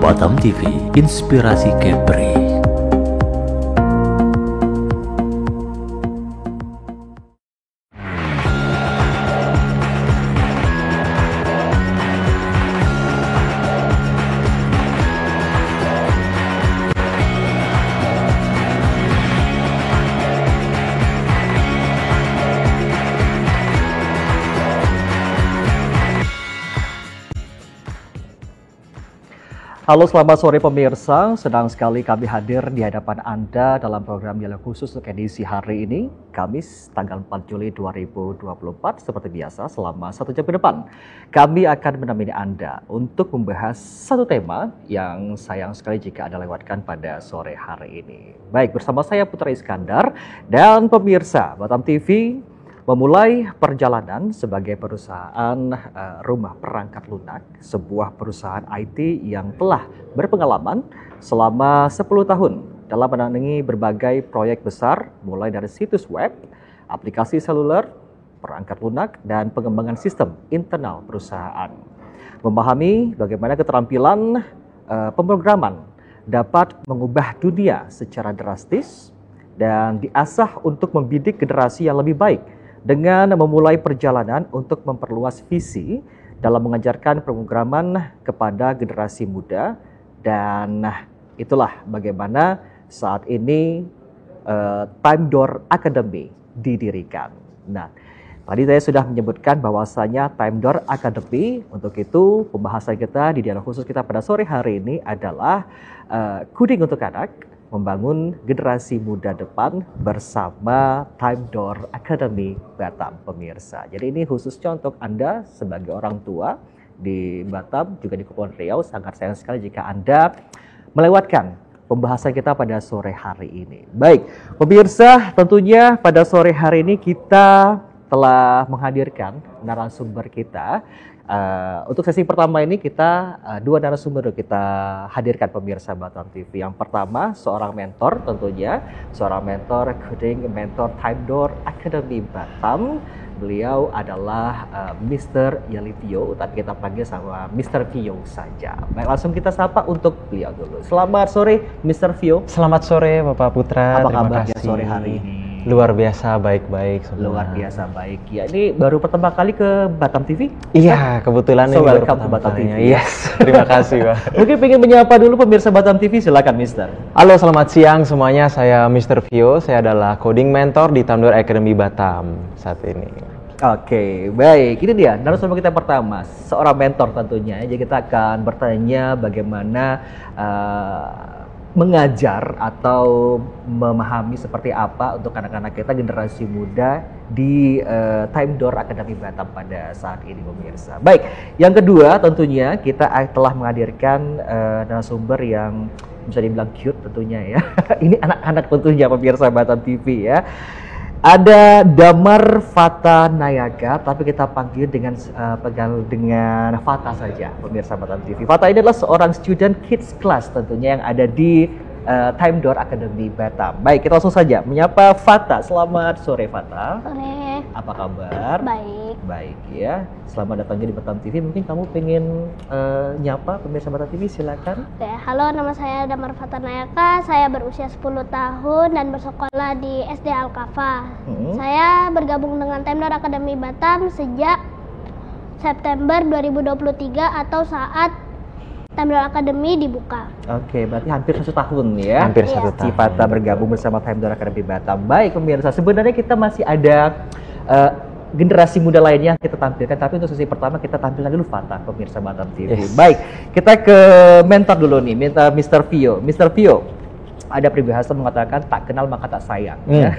Batam TV, Inspirasi Kepri. Halo, selamat sore pemirsa. Senang sekali kami hadir di hadapan Anda dalam program Dialog Khusus untuk edisi hari ini, Kamis tanggal 4 Juli 2024. Seperti biasa, selama 1 jam ke depan, kami akan menemani Anda untuk membahas satu tema yang sayang sekali jika Anda lewatkan pada sore hari ini. Baik, bersama saya Putra Iskandar dan pemirsa Batam TV memulai perjalanan sebagai perusahaan rumah perangkat lunak, sebuah perusahaan IT yang telah berpengalaman selama 10 tahun dalam menangani berbagai proyek besar, mulai dari situs web, aplikasi seluler, perangkat lunak, dan pengembangan sistem internal perusahaan. Memahami bagaimana keterampilan pemrograman dapat mengubah dunia secara drastis dan diasah untuk membidik generasi yang lebih baik dengan memulai perjalanan untuk memperluas visi dalam mengajarkan pemrograman kepada generasi muda. Dan itulah bagaimana saat ini Time Door Academy didirikan. Nah, tadi saya sudah menyebutkan bahwasanya Time Door Academy, untuk itu pembahasan kita di dialog khusus kita pada sore hari ini adalah coding untuk anak, membangun generasi muda depan bersama Time Door Academy Batam, pemirsa. Jadi ini khususnya untuk Anda sebagai orang tua di Batam, juga di Kepulauan Riau. Sangat sayang sekali jika Anda melewatkan pembahasan kita pada sore hari ini. Baik, pemirsa, tentunya pada sore hari ini kita telah menghadirkan narasumber kita. Untuk sesi pertama ini kita dua narasumber kita hadirkan, pemirsa Batam TV. Yang pertama seorang mentor, tentunya seorang mentor coding, mentor Time Door Academy Batam. Beliau adalah Mr. Yalivio, tapi kita panggil sama Mr. Vio saja. Baik, langsung kita sapa untuk beliau dulu. Selamat sore Mr. Vio. Selamat sore Bapak Putra. Apa kabarnya sore hari ini? Luar biasa, baik-baik semua. Luar biasa baik. Ya, ini baru pertama kali ke Batam TV? Iya, kebetulan ini baru pertama Batam TV. Yes, terima kasih Pak. Mungkin pengen menyapa dulu pemirsa Batam TV, silakan Mister. Halo, selamat siang semuanya. Saya Mr. Vio. Saya adalah coding mentor di Time Door Academy Batam saat ini. Oke, baik. Ini dia narasumber kita pertama, seorang mentor tentunya. Jadi kita akan bertanya bagaimana mengajar atau memahami seperti apa untuk anak-anak kita, generasi muda di Time Door Academy Batam pada saat ini, pemirsa. Baik, yang kedua tentunya kita telah menghadirkan narasumber yang bisa dibilang cute tentunya ya. Ini anak-anak tentunya, pemirsa Batam TV ya. Ada Damar Fata Nayaga, tapi kita panggil dengan Fata saja, pemirsa Batam TV. Fata ini adalah seorang student kids class tentunya yang ada di Time Door Academy Batam. Baik, kita langsung saja menyapa Fata. Selamat sore Fata. Sore. Apa kabar? Baik. Baik ya. Selamat datang di Batam TV. Mungkin kamu pengen nyapa pemirsa Batam TV, silakan. Oke, halo, nama saya Damar Fata Nayaka. Saya berusia 10 tahun dan bersekolah di SD Al-Kafa. Saya bergabung dengan Time Door Academy Batam sejak September 2023 atau saat Time Door Academy dibuka. Oke, berarti hampir 1 tahun ya. Hampir 1 tahun. Si Fata bergabung bersama Time Door Academy Batam. Baik pemirsa, sebenarnya kita masih ada generasi muda lainnya kita tampilkan, tapi untuk sesi pertama kita tampilkan dulu Fata, pemirsa Batam TV. Yes. Baik, kita ke mentor dulu nih, Mr. Vio. Mr. Vio, ada peribahasa mengatakan tak kenal maka tak sayang. Iya.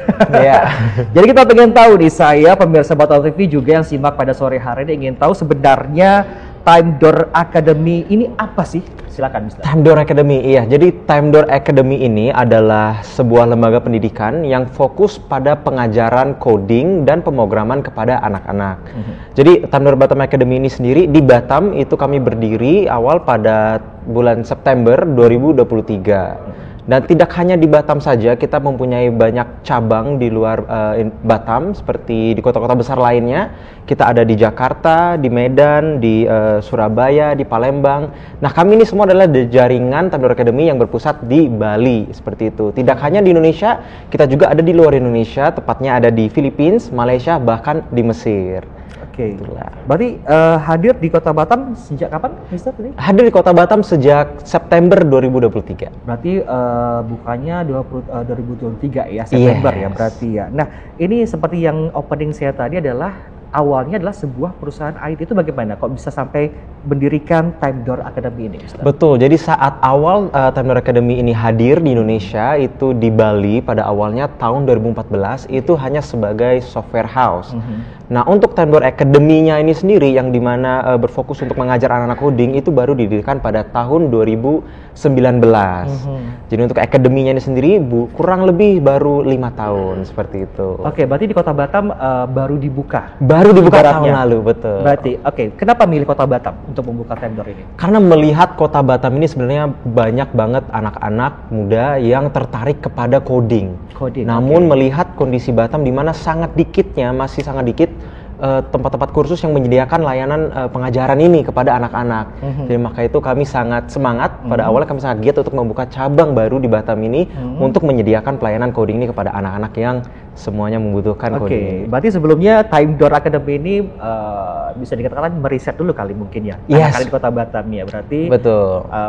Jadi kita pengen tahu nih, saya pemirsa Batam TV juga yang simak pada sore hari ini ingin tahu sebenarnya Time Door Academy ini apa sih? Silakan Mister. Time Door Academy, iya. Jadi Time Door Academy ini adalah sebuah lembaga pendidikan yang fokus pada pengajaran coding dan pemrograman kepada anak-anak. Jadi Time Door Batam Academy ini sendiri di Batam itu kami berdiri awal pada bulan September 2023. Dan tidak hanya di Batam saja, kita mempunyai banyak cabang di luar Batam, seperti di kota-kota besar lainnya. Kita ada di Jakarta, di Medan, di Surabaya, di Palembang. Nah, kami ini semua adalah jaringan Time Door Academy yang berpusat di Bali, seperti itu. Tidak hanya di Indonesia, kita juga ada di luar Indonesia, tepatnya ada di Filipina, Malaysia, bahkan di Mesir. Oke. Berarti hadir di Kota Batam sejak kapan, Mister? Hadir di Kota Batam sejak September 2023. Berarti bukanya 2023 ya, September ya berarti ya. Nah, ini seperti yang opening saya tadi adalah awalnya adalah sebuah perusahaan IT. Itu bagaimana kok bisa sampai mendirikan Time Door Academy ini, Mister? Betul, jadi saat awal Time Door Academy ini hadir di Indonesia, itu di Bali pada awalnya tahun 2014, itu hanya sebagai software house. Nah, untuk Time Door Academy-nya ini sendiri yang dimana berfokus untuk mengajar anak-anak coding itu baru didirikan pada tahun 2019. Jadi untuk akademinya ini sendiri kurang lebih baru 5 tahun seperti itu. Oke, berarti di Kota Batam baru dibuka. Baru dibuka Baratnya. tahun lalu, betul. Berarti, oke, kenapa milih Kota Batam untuk membuka Time Door ini? Karena melihat Kota Batam ini sebenarnya banyak banget anak-anak muda yang tertarik kepada coding. Namun melihat kondisi Batam di mana masih sangat dikit tempat-tempat kursus yang menyediakan layanan pengajaran ini kepada anak-anak. Jadi maka itu kami sangat semangat, pada awalnya kami sangat giat untuk membuka cabang baru di Batam ini untuk menyediakan pelayanan coding ini kepada anak-anak yang semuanya membutuhkan coding. Berarti sebelumnya Time Door Academy ini bisa dikatakan meriset dulu kali mungkin ya, anak-anak di Kota Batam ya. Berarti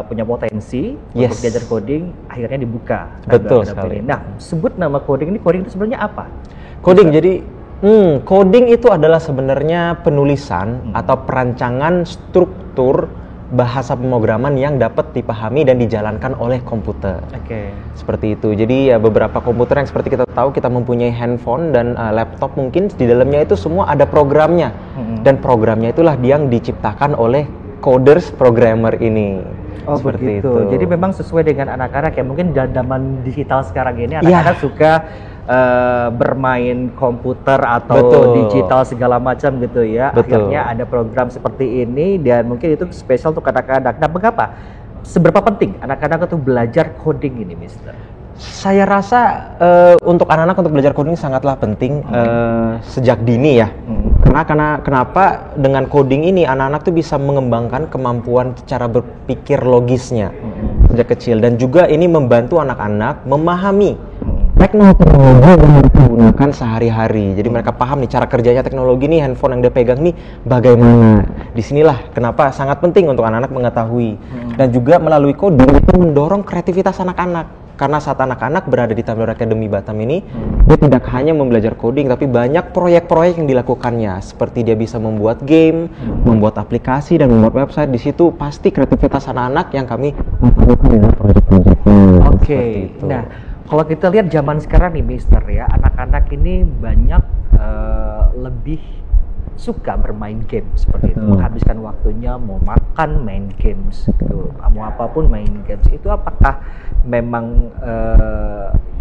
punya potensi untuk belajar coding, akhirnya dibuka. Betul sekali. Nah, sebut nama coding ini, coding itu sebenarnya apa? Coding jadi coding itu adalah sebenarnya penulisan atau perancangan struktur bahasa pemrograman yang dapat dipahami dan dijalankan oleh komputer. Seperti itu. Jadi ya beberapa komputer yang seperti kita tahu, kita mempunyai handphone dan laptop, mungkin di dalamnya itu semua ada programnya. Dan programnya itulah yang diciptakan oleh coders programmer ini. Seperti itu. Jadi memang sesuai dengan anak-anak yang mungkin zaman digital sekarang ini, anak-anak suka bermain komputer atau digital segala macam gitu ya. Akhirnya ada program seperti ini dan mungkin itu spesial untuk anak-anak. Nah, mengapa? Seberapa penting anak-anak itu belajar coding ini, Mister? Saya rasa untuk anak-anak untuk belajar coding sangatlah penting sejak dini ya. Karena kenapa dengan coding ini anak-anak tuh bisa mengembangkan kemampuan cara berpikir logisnya sejak kecil, dan juga ini membantu anak-anak memahami teknologi yang mereka gunakan sehari-hari. Jadi mereka paham nih cara kerjanya teknologi nih, handphone yang dia pegang nih bagaimana. Disinilah kenapa sangat penting untuk anak-anak mengetahui. Dan juga melalui coding itu mendorong kreativitas anak-anak. Karena saat anak-anak berada di Time Door Academy Batam ini, dia tidak hanya membelajar coding, tapi banyak proyek-proyek yang dilakukannya. Seperti dia bisa membuat game, membuat aplikasi, dan membuat website. Di situ pasti kreativitas anak-anak yang kami lakukan dalam proyek-proyeknya. Nah, kalau kita lihat zaman sekarang nih, Mister ya, anak-anak ini banyak lebih suka bermain game seperti itu, menghabiskan waktunya mau makan main games, gitu. Mau apapun main games. Itu apakah memang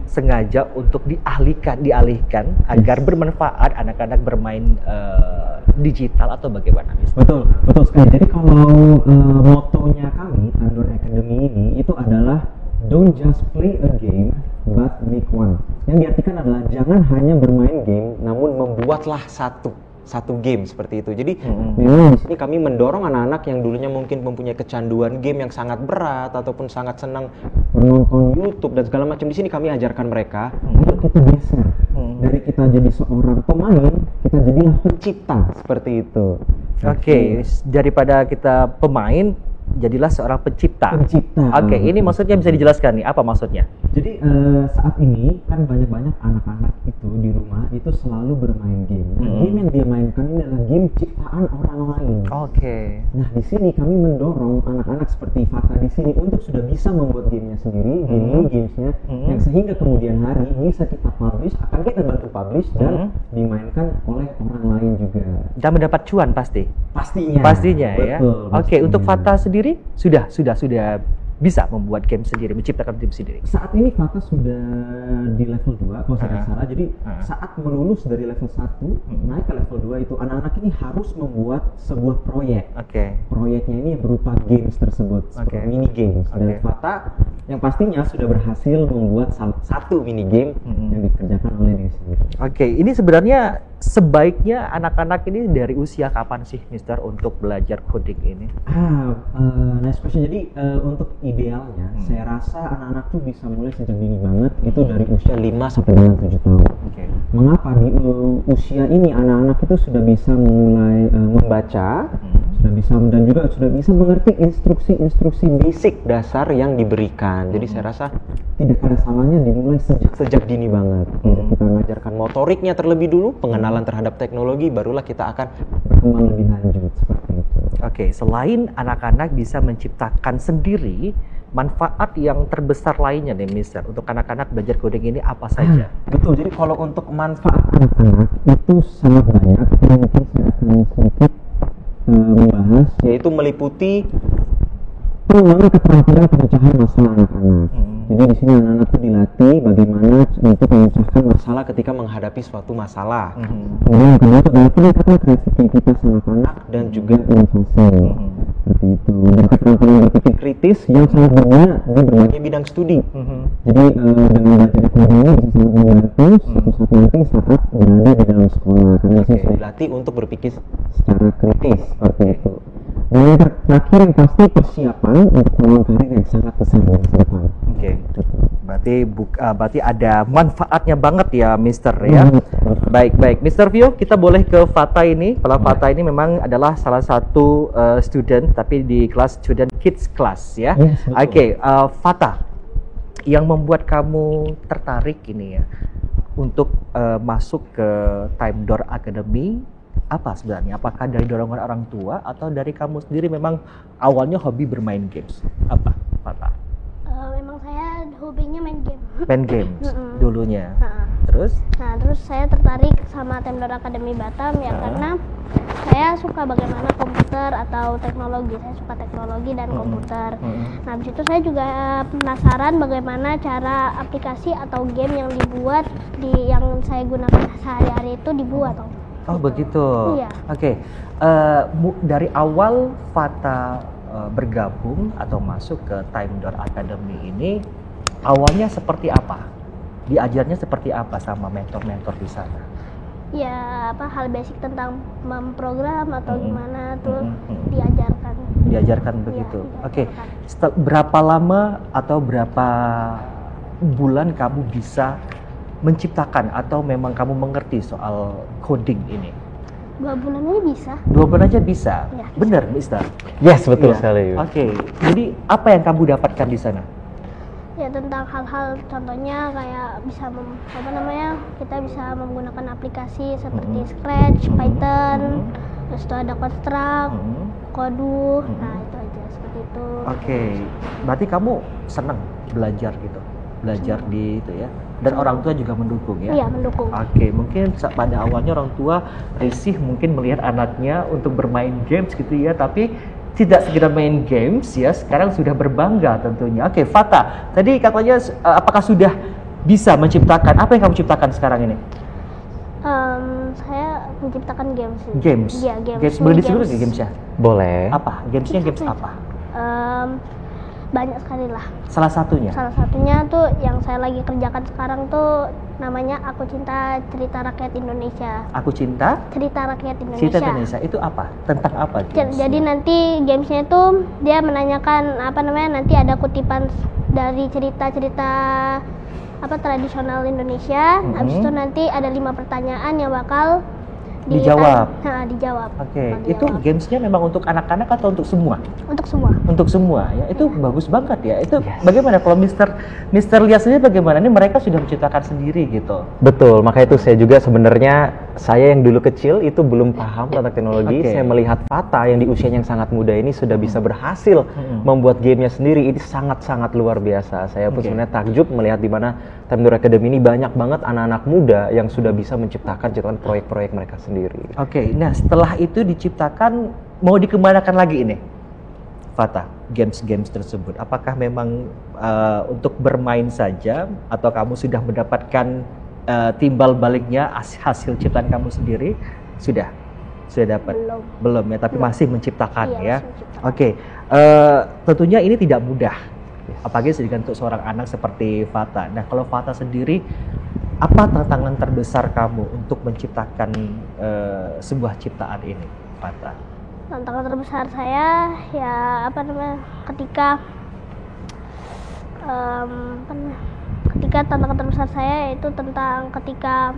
sengaja untuk dialihkan agar bermanfaat anak-anak bermain digital atau bagaimana, Mister? Betul sekali. Jadi kalau motonya kami Time Door Academy ini itu adalah don't just play a game but make one. Yang diartikan adalah jangan hanya bermain game, namun membuatlah satu game seperti itu. Jadi memang di sini kami mendorong anak-anak yang dulunya mungkin mempunyai kecanduan game yang sangat berat ataupun sangat senang menonton YouTube dan segala macam. Di sini kami ajarkan mereka untuk kita geser dari kita jadi seorang pemain, kita jadilah pencipta seperti itu. Daripada kita pemain, jadilah seorang pencipta. Ini maksudnya bisa dijelaskan nih, apa maksudnya? Jadi saat ini kan banyak anak-anak itu di rumah itu selalu bermain game. Game yang dia mainkan ini adalah game ciptaan orang lain. Nah, di sini kami mendorong anak-anak seperti Fata di sini untuk sudah bisa membuat gamenya sendiri, gamesnya, yang sehingga kemudian hari bisa kita publish, akan kita bantu publish dan dimainkan oleh orang lain juga. Dan mendapat cuan pastinya Pastinya ya. Untuk Fata sendiri sudah bisa membuat game sendiri, menciptakan game sendiri? Saat ini Fata sudah di level 2 kalau saya tidak salah. Jadi saat melulus dari level 1 naik ke level 2 itu anak-anak ini harus membuat sebuah proyek. Proyeknya ini berupa games tersebut, mini games. Dan Fata yang pastinya sudah berhasil membuat satu mini game yang dikerjakan oleh diri sendiri. Ini sebenarnya sebaiknya anak-anak ini dari usia kapan sih, Mister, untuk belajar coding ini? Nice question. Jadi untuk idealnya, saya rasa anak-anak tuh bisa mulai sejak dini banget, itu dari usia 5 sampai dengan 7 tahun. Mengapa di usia ini anak-anak itu sudah bisa mulai membaca, sudah bisa dan juga sudah bisa mengerti instruksi-instruksi basic dasar yang diberikan. Jadi saya rasa tidak ada salahnya dimulai sejak dini banget. Kita mengajarkan motoriknya terlebih dulu, pengenalan terhadap teknologi, barulah kita akan berkembang lebih lanjut seperti itu. Selain anak-anak bisa menciptakan sendiri, manfaat yang terbesar lainnya nih, Mister, untuk anak-anak belajar coding ini apa saja? Betul. Jadi kalau untuk manfaat anak-anak itu sangat banyak. Mungkin saya akan sedikit membahas, yaitu meliputi pengembangan keterampilan pemecahan masalah anak-anak. Jadi di sini anak-anak itu dilatih bagaimana untuk memecahkan masalah ketika menghadapi suatu masalah. Kemudian yang kedua itu adalah peningkatan kreativitas anak-anak dan juga inovasi. Seperti itu. Dan keterampilan berpikir kritis yang sangat berguna di berbagai bidang studi. Jadi dengan belajar coding ini bisa sangat membantu suatu saat nanti saat berada di dalam sekolah, karena di sini sudah dilatih untuk berpikir secara kritis seperti itu. Dan yang terakhir yang pasti persiapan untuk peluang karir yang sangat besar di masa depan. Berarti ada manfaatnya banget ya, Mister, ya. Baik, Mister Vio, kita boleh ke Fata ini. Kalau Fata ini memang adalah salah satu student, tapi di kelas student kids class, ya. Fata, yang membuat kamu tertarik ini ya untuk masuk ke Time Door Academy, apa sebenarnya? Apakah dari dorongan orang tua atau dari kamu sendiri memang awalnya hobi bermain games? Apa, Fata? Memang saya hobinya main game. Main games dulunya. Terus saya tertarik sama Time Door Academy Batam ya karena saya suka bagaimana komputer atau teknologi. Saya suka teknologi dan komputer. Nah, habis itu saya juga penasaran bagaimana cara aplikasi atau game yang dibuat yang saya gunakan sehari-hari itu dibuat. Oh begitu. Iya. Dari awal Fata bergabung atau masuk ke Time Door Academy ini, awalnya seperti apa? Diajarnya seperti apa sama mentor-mentor di sana? Ya, hal basic tentang memprogram atau gimana tuh diajarkan. Diajarkan begitu. Berapa lama atau berapa bulan kamu bisa menciptakan atau memang kamu mengerti soal coding ini? 2 bulan aja bisa. 2 bulan aja bisa? Ya, bisa. Benar, Mister? Yes, betul sekali. Jadi apa yang kamu dapatkan di sana? Ya, tentang hal-hal contohnya kayak bisa kita bisa menggunakan aplikasi seperti Scratch, Python, terus itu ada Construct, Kodu, nah itu aja seperti itu. Berarti kamu senang belajar gitu? Belajar di itu ya? Dan orang tua juga mendukung ya? Iya, mendukung. Mungkin pada awalnya orang tua risih mungkin melihat anaknya untuk bermain games gitu ya, tapi tidak sekedar main games ya, sekarang sudah berbangga tentunya. Fata, tadi katanya apakah sudah bisa menciptakan, apa yang kamu ciptakan sekarang ini? Saya menciptakan games. Games? Iya, games. Games. Boleh disebut nggak gamesnya? Boleh. Apa? Gamesnya games apa? Banyak sekali lah. Salah satunya tuh yang saya lagi kerjakan sekarang tuh namanya Aku Cinta Cerita Rakyat Indonesia. Aku Cinta Cerita Rakyat Indonesia. Cerita Indonesia itu apa? Tentang apa? Jadi nanti gamesnya tuh dia menanyakan nanti ada kutipan dari cerita-cerita tradisional Indonesia. Habis itu nanti ada 5 pertanyaan yang bakal dijawab. Dijawab. Itu gamesnya memang untuk anak-anak atau untuk semua? Untuk semua. Untuk semua ya. Itu bagus banget ya. Itu bagaimana kalau Mister lihat sendiri bagaimana? Ini mereka sudah menciptakan sendiri gitu. Betul, maka itu saya juga sebenarnya saya yang dulu kecil itu belum paham tentang teknologi. Saya melihat Fata yang di usianya yang sangat muda ini sudah bisa berhasil membuat gamenya sendiri. Ini sangat-sangat luar biasa. Saya pun sebenarnya takjub melihat di mana Time Door Academy ini banyak banget anak-anak muda yang sudah bisa menciptakan proyek-proyek mereka sendiri. Nah setelah itu diciptakan, mau dikembangkan lagi ini? Fata, games-games tersebut, apakah memang untuk bermain saja atau kamu sudah mendapatkan timbal baliknya hasil ciptaan kamu sendiri? Sudah dapat? Belum ya, tapi masih menciptakan ya. Masih menciptakan. Oke, tentunya ini tidak mudah, apalagi sedikit untuk seorang anak seperti Fata. Nah, kalau Fata sendiri, apa tantangan terbesar kamu untuk menciptakan sebuah ciptaan ini, Fata? Tantangan terbesar saya ya ketika tantangan terbesar saya itu tentang ketika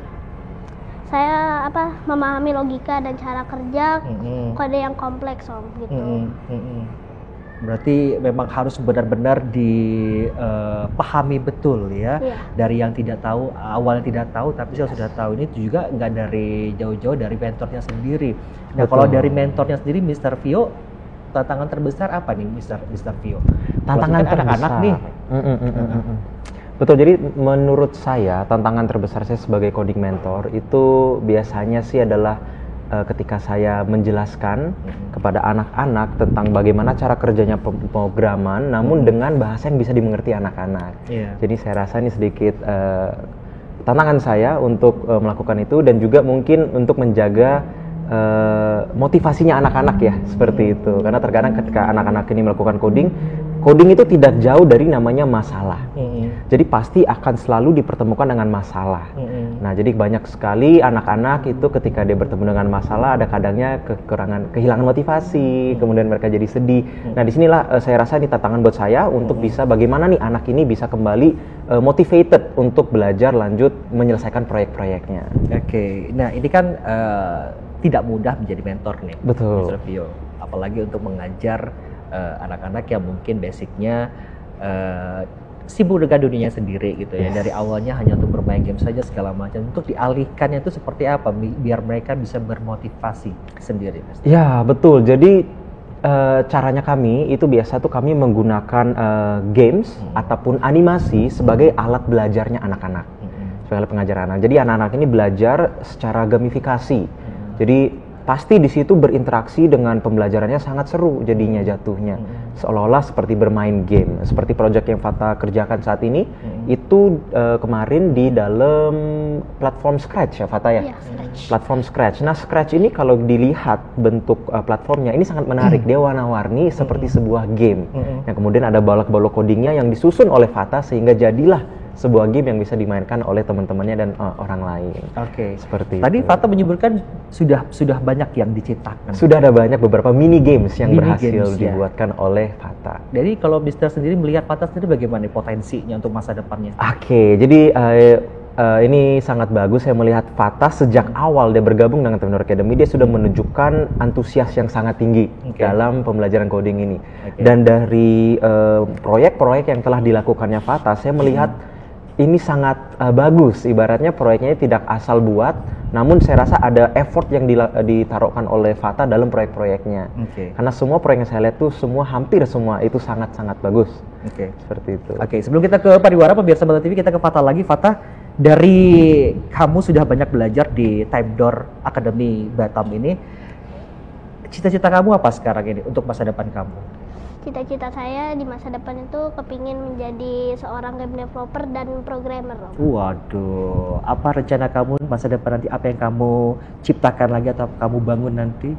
saya memahami logika dan cara kerja kode yang kompleks gitu. Berarti memang harus benar-benar dipahami betul ya. Dari yang tidak tahu, awalnya tidak tahu, tapi saya sudah tahu. Ini juga nggak dari jauh-jauh, dari mentornya sendiri. Nah, kalau dari mentornya sendiri, Mr. Vio, tantangan terbesar apa nih, Mr. Vio? Tantangan terbesar anak-anak nih. Betul, jadi menurut saya tantangan terbesar saya sebagai coding mentor itu biasanya sih adalah ketika saya menjelaskan kepada anak-anak tentang bagaimana cara kerjanya pemrograman, namun dengan bahasa yang bisa dimengerti anak-anak. Jadi saya rasa ini sedikit tantangan saya untuk melakukan itu, dan juga mungkin untuk menjaga motivasinya anak-anak ya, seperti itu. Karena terkadang ketika anak-anak ini melakukan coding itu tidak jauh dari namanya masalah. Jadi pasti akan selalu dipertemukan dengan masalah. Nah, jadi banyak sekali anak-anak itu ketika dia bertemu dengan masalah, ada kadangnya kehilangan motivasi, kemudian mereka jadi sedih. Nah, disinilah saya rasa ini tantangan buat saya untuk bisa bagaimana nih anak ini bisa kembali motivated untuk belajar lanjut menyelesaikan proyek-proyeknya. Oke, nah ini kan tidak mudah menjadi mentor nih, betul, Mr. Vio. Apalagi untuk mengajar anak-anak yang mungkin basicnya sibuk dengan dunianya sendiri gitu ya. Dari awalnya hanya untuk bermain game saja segala macam, untuk dialihkannya itu seperti apa biar mereka bisa bermotivasi sendiri, Mas? Ya, betul. Jadi caranya kami itu biasa tuh kami menggunakan games ataupun animasi sebagai alat belajarnya anak-anak, sebagai alat pengajaran anak. Jadi anak-anak ini belajar secara gamifikasi. Jadi pasti di situ berinteraksi dengan pembelajarannya sangat seru jadinya jatuhnya. Seolah-olah seperti bermain game. Seperti proyek yang Fata kerjakan saat ini, itu kemarin di dalam platform Scratch ya Fata ya? Scratch. Platform Scratch. Nah, Scratch ini kalau dilihat bentuk platformnya ini sangat menarik. Dia warna-warni seperti sebuah game. Yang kemudian ada balok-balok codingnya yang disusun oleh Fata sehingga jadilah sebuah game yang bisa dimainkan oleh teman-temannya dan orang lain. Oke. Seperti tadi itu. Fata menyebutkan sudah banyak yang diciptakan. Sudah ada banyak beberapa mini games yang berhasil dibuatkan oleh Fata. Jadi kalau Mister sendiri melihat Fata sendiri bagaimana potensinya untuk masa depannya? Oke, jadi ini sangat bagus. Saya melihat Fata sejak awal dia bergabung dengan Time Door Academy, dia sudah menunjukkan antusias yang sangat tinggi dalam pembelajaran coding ini. Dan dari proyek-proyek yang telah dilakukannya Fata, saya melihat ini sangat bagus. Ibaratnya proyeknya tidak asal buat, namun saya rasa ada effort yang ditaruhkan oleh Fata dalam proyek-proyeknya. Karena semua proyek yang saya lihat tuh hampir semua itu sangat-sangat bagus. Seperti itu. Sebelum kita ke pariwara pemirsa Bata TV, kita ke Fata lagi. Fata, dari kamu sudah banyak belajar di Time Door Academy Batam ini, cita-cita kamu apa sekarang ini untuk masa depan kamu? Cita-cita saya di masa depan itu kepingin menjadi seorang game developer dan programmer. Waduh, apa rencana kamu masa depan nanti? Apa yang kamu ciptakan lagi atau kamu bangun nanti?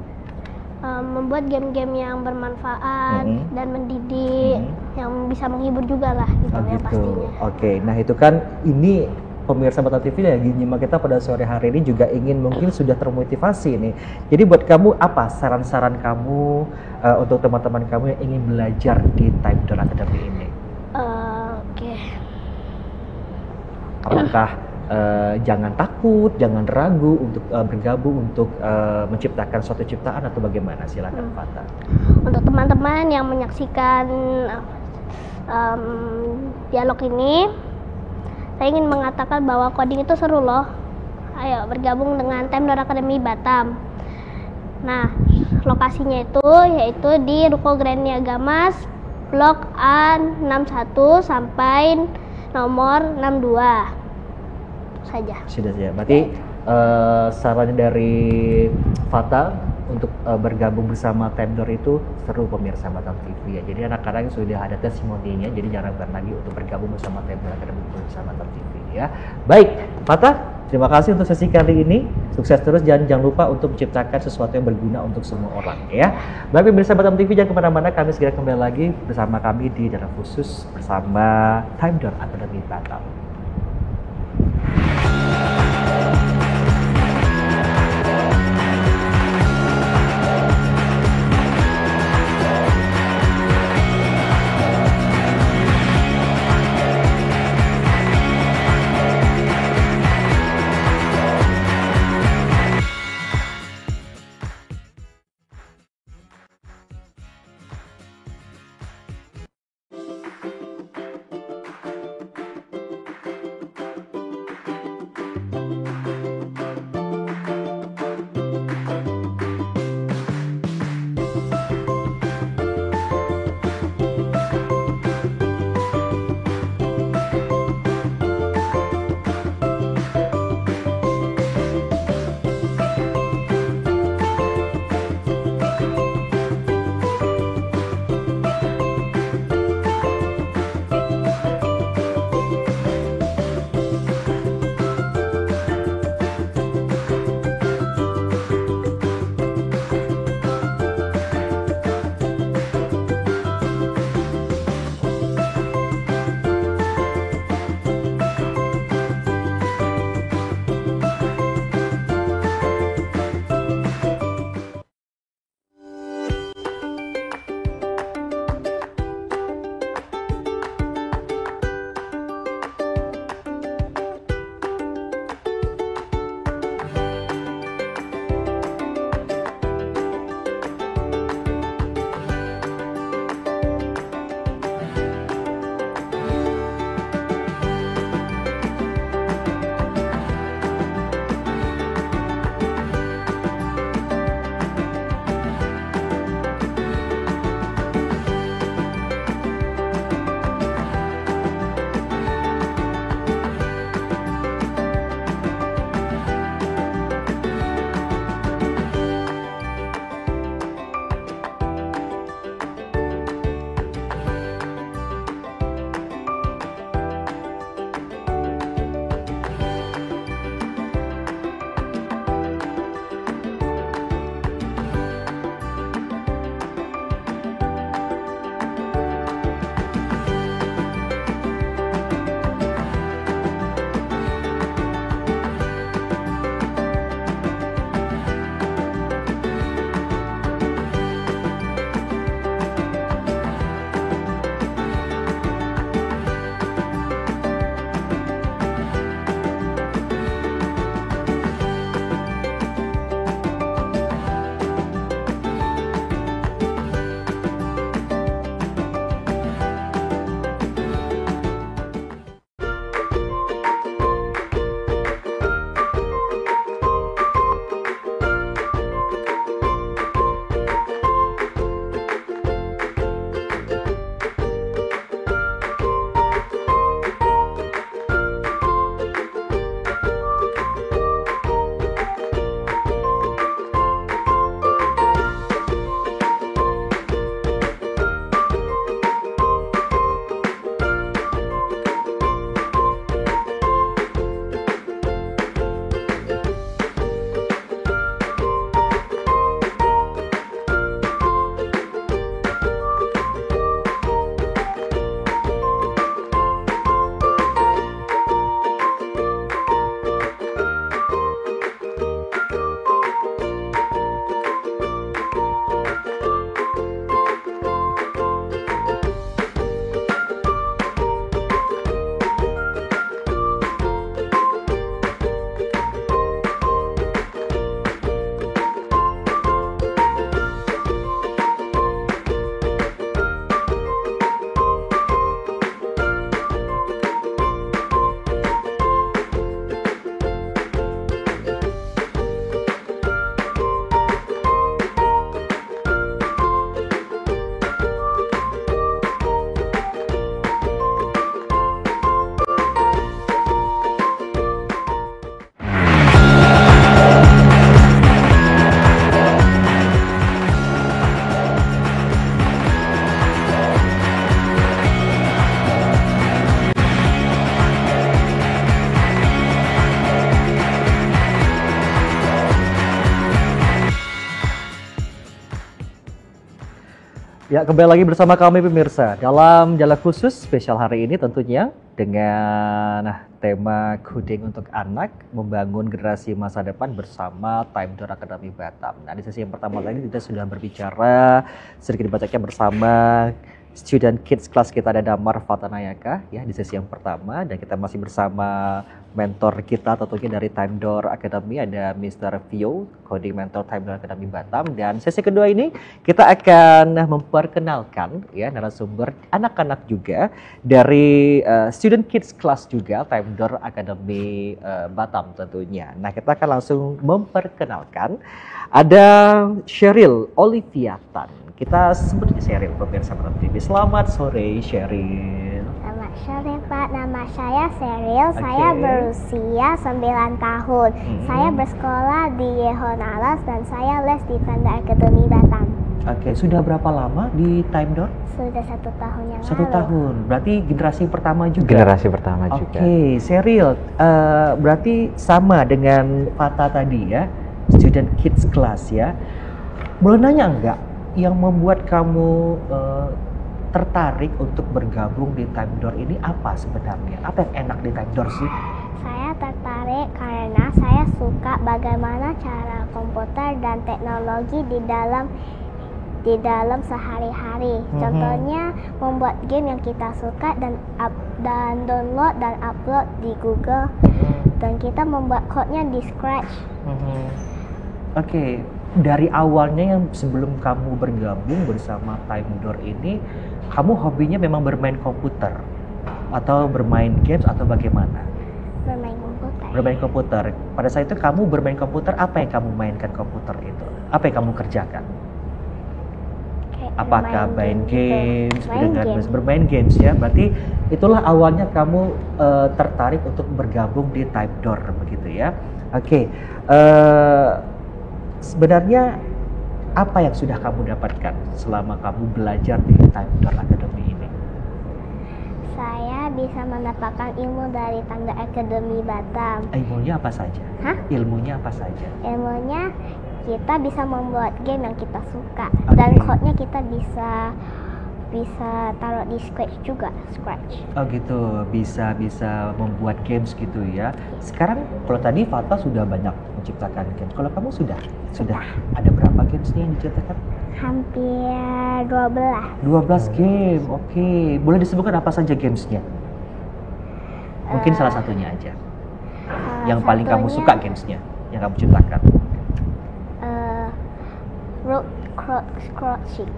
Membuat game-game yang bermanfaat dan mendidik, yang bisa menghibur juga lah gitu ya pastinya. Oke, nah itu kan ini pemirsa Bata TV yang nyimak kita pada sore hari ini juga ingin mungkin sudah termotivasi nih. Jadi buat kamu apa saran-saran kamu untuk teman-teman kamu yang ingin belajar di Time Door Academy ini? Apakah jangan takut, jangan ragu untuk bergabung untuk menciptakan suatu ciptaan atau bagaimana? Silakan Fata. Untuk teman-teman yang menyaksikan dialog ini, saya ingin mengatakan bahwa coding itu seru loh. Ayo bergabung dengan Time Door Academy Batam. Nah, lokasinya itu yaitu di Ruko Grand Niaga Mas, Blok A61 sampai nomor 62 saja. Sudah ya. Berarti sarannya dari Fata untuk bergabung bersama Timer itu seru pemirsa Batam TV ya. Jadi anak-anak sudah ada testimoninya, jadi jangan ragukan lagi untuk bergabung bersama Timer Academy bersama Batam TV ya. Baik, Fatah, terima kasih untuk sesi kali ini. Sukses terus, jangan lupa untuk menciptakan sesuatu yang berguna untuk semua orang ya. Baik pemirsa Batam TV, jangan kemana-mana, kami segera kembali lagi bersama kami di Dalam Khusus bersama Timer Academy Batam. Ya, kembali lagi bersama kami pemirsa dalam dialog khusus spesial hari ini tentunya dengan tema coding untuk anak, membangun generasi masa depan bersama Time Door Academy Batam. Nah, di sesi yang pertama tadi kita sudah berbicara sedikit banyaknya bersama student kids kelas kita, ada Damar Fatanayaka ya di sesi yang pertama, dan kita masih bersama mentor kita tentunya dari Time Door Academy, ada Mr. Vio, coding mentor Time Door Academy Batam. Dan sesi kedua ini kita akan memperkenalkan ya narasumber anak-anak juga dari student kids kelas juga Time Door Academy Batam tentunya. Nah, kita akan langsung memperkenalkan ada Sheryl Oliviatan. Kita sebut Sheryl pemirsa Batam TV. Selamat sore Sheryl. Selamat sore Pak, nama saya Sheryl. Saya berusia 9 tahun. Saya bersekolah di Yehonalas dan saya les di Time Door Academy Batam. Oke, sudah berapa lama di Time Door? Sudah 1 tahun yang 1 lalu. tahun, berarti generasi pertama juga? Generasi pertama juga. Oke, Sheryl, berarti sama dengan Fata tadi ya, student kids class ya. Boleh nanya enggak, yang membuat kamu tertarik untuk bergabung di Time Door ini apa sebenarnya? Apa yang enak di Time Door sih? Saya tertarik karena saya suka bagaimana cara komputer dan teknologi di dalam sehari-hari. Contohnya membuat game yang kita suka dan download dan upload di Google, dan kita membuat code-nya di Scratch. Oke, dari awalnya yang sebelum kamu bergabung bersama Time Door ini, kamu hobinya memang bermain komputer atau bermain games atau bagaimana? Bermain komputer. Bermain komputer. Pada saat itu kamu bermain komputer, apa yang kamu mainkan komputer itu? Apa yang kamu kerjakan? Kayak Apakah main games? Main game. Bermain games ya. Berarti itulah awalnya kamu tertarik untuk bergabung di Time Door begitu ya. Oke. Sebenarnya apa yang sudah kamu dapatkan selama kamu belajar di Time Door Academy ini? Saya bisa mendapatkan ilmu dari Time Door Academy Batam. Ilmunya apa saja? Hah? Ilmunya apa saja? Ilmunya kita bisa membuat game yang kita suka, Oke. dan code-nya kita bisa taruh di Scratch juga, Scratch. Oh gitu, bisa membuat games gitu ya. Sekarang kalau tadi Fata sudah banyak menciptakan games. Kalau kamu sudah ada berapa games nih yang diciptakan? Hampir 12. 12 game. Oke. Boleh disebutkan apa saja gamesnya? Mungkin salah satunya aja. Yang paling kamu suka gamesnya yang kamu ciptakan. Road Crossing.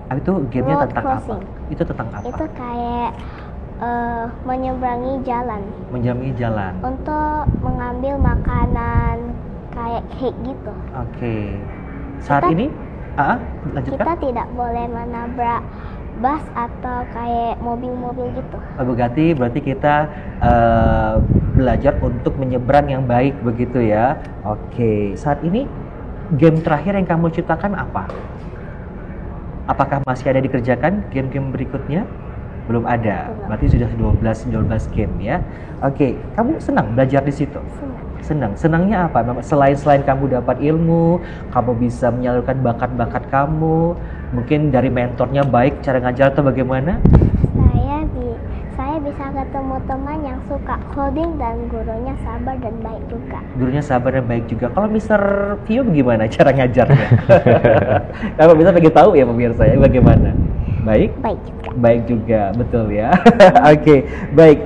Itu gamenya Road tentang crossing. apa? Itu tentang apa? Itu kayak menyeberangi jalan Menjamin jalan. untuk mengambil makanan kayak cake gitu. Oke. Saat Kita- ini, lanjutkan. Kita tidak boleh menabrak bus atau kayak mobil-mobil gitu. Berarti kita belajar untuk menyeberang yang baik begitu ya. Oke. Saat ini game terakhir yang kamu ciptakan apa? Apakah masih ada dikerjakan game-game berikutnya? Belum ada. Belum. Berarti sudah 12 game ya. Oke, kamu senang belajar di situ? Senang. Senangnya apa? Memang selain kamu dapat ilmu, kamu bisa menyalurkan bakat-bakat kamu, mungkin dari mentornya baik cara ngajar atau bagaimana? Saya bisa ketemu teman yang suka coding dan gurunya sabar dan baik juga. Gurunya sabar dan baik juga. Kalau Mr. Vio gimana cara ngajarnya? Kalau bisa pengen tahu ya pemirsa ya bagaimana? Baik? Baik juga. Baik juga, betul ya. Oke, baik.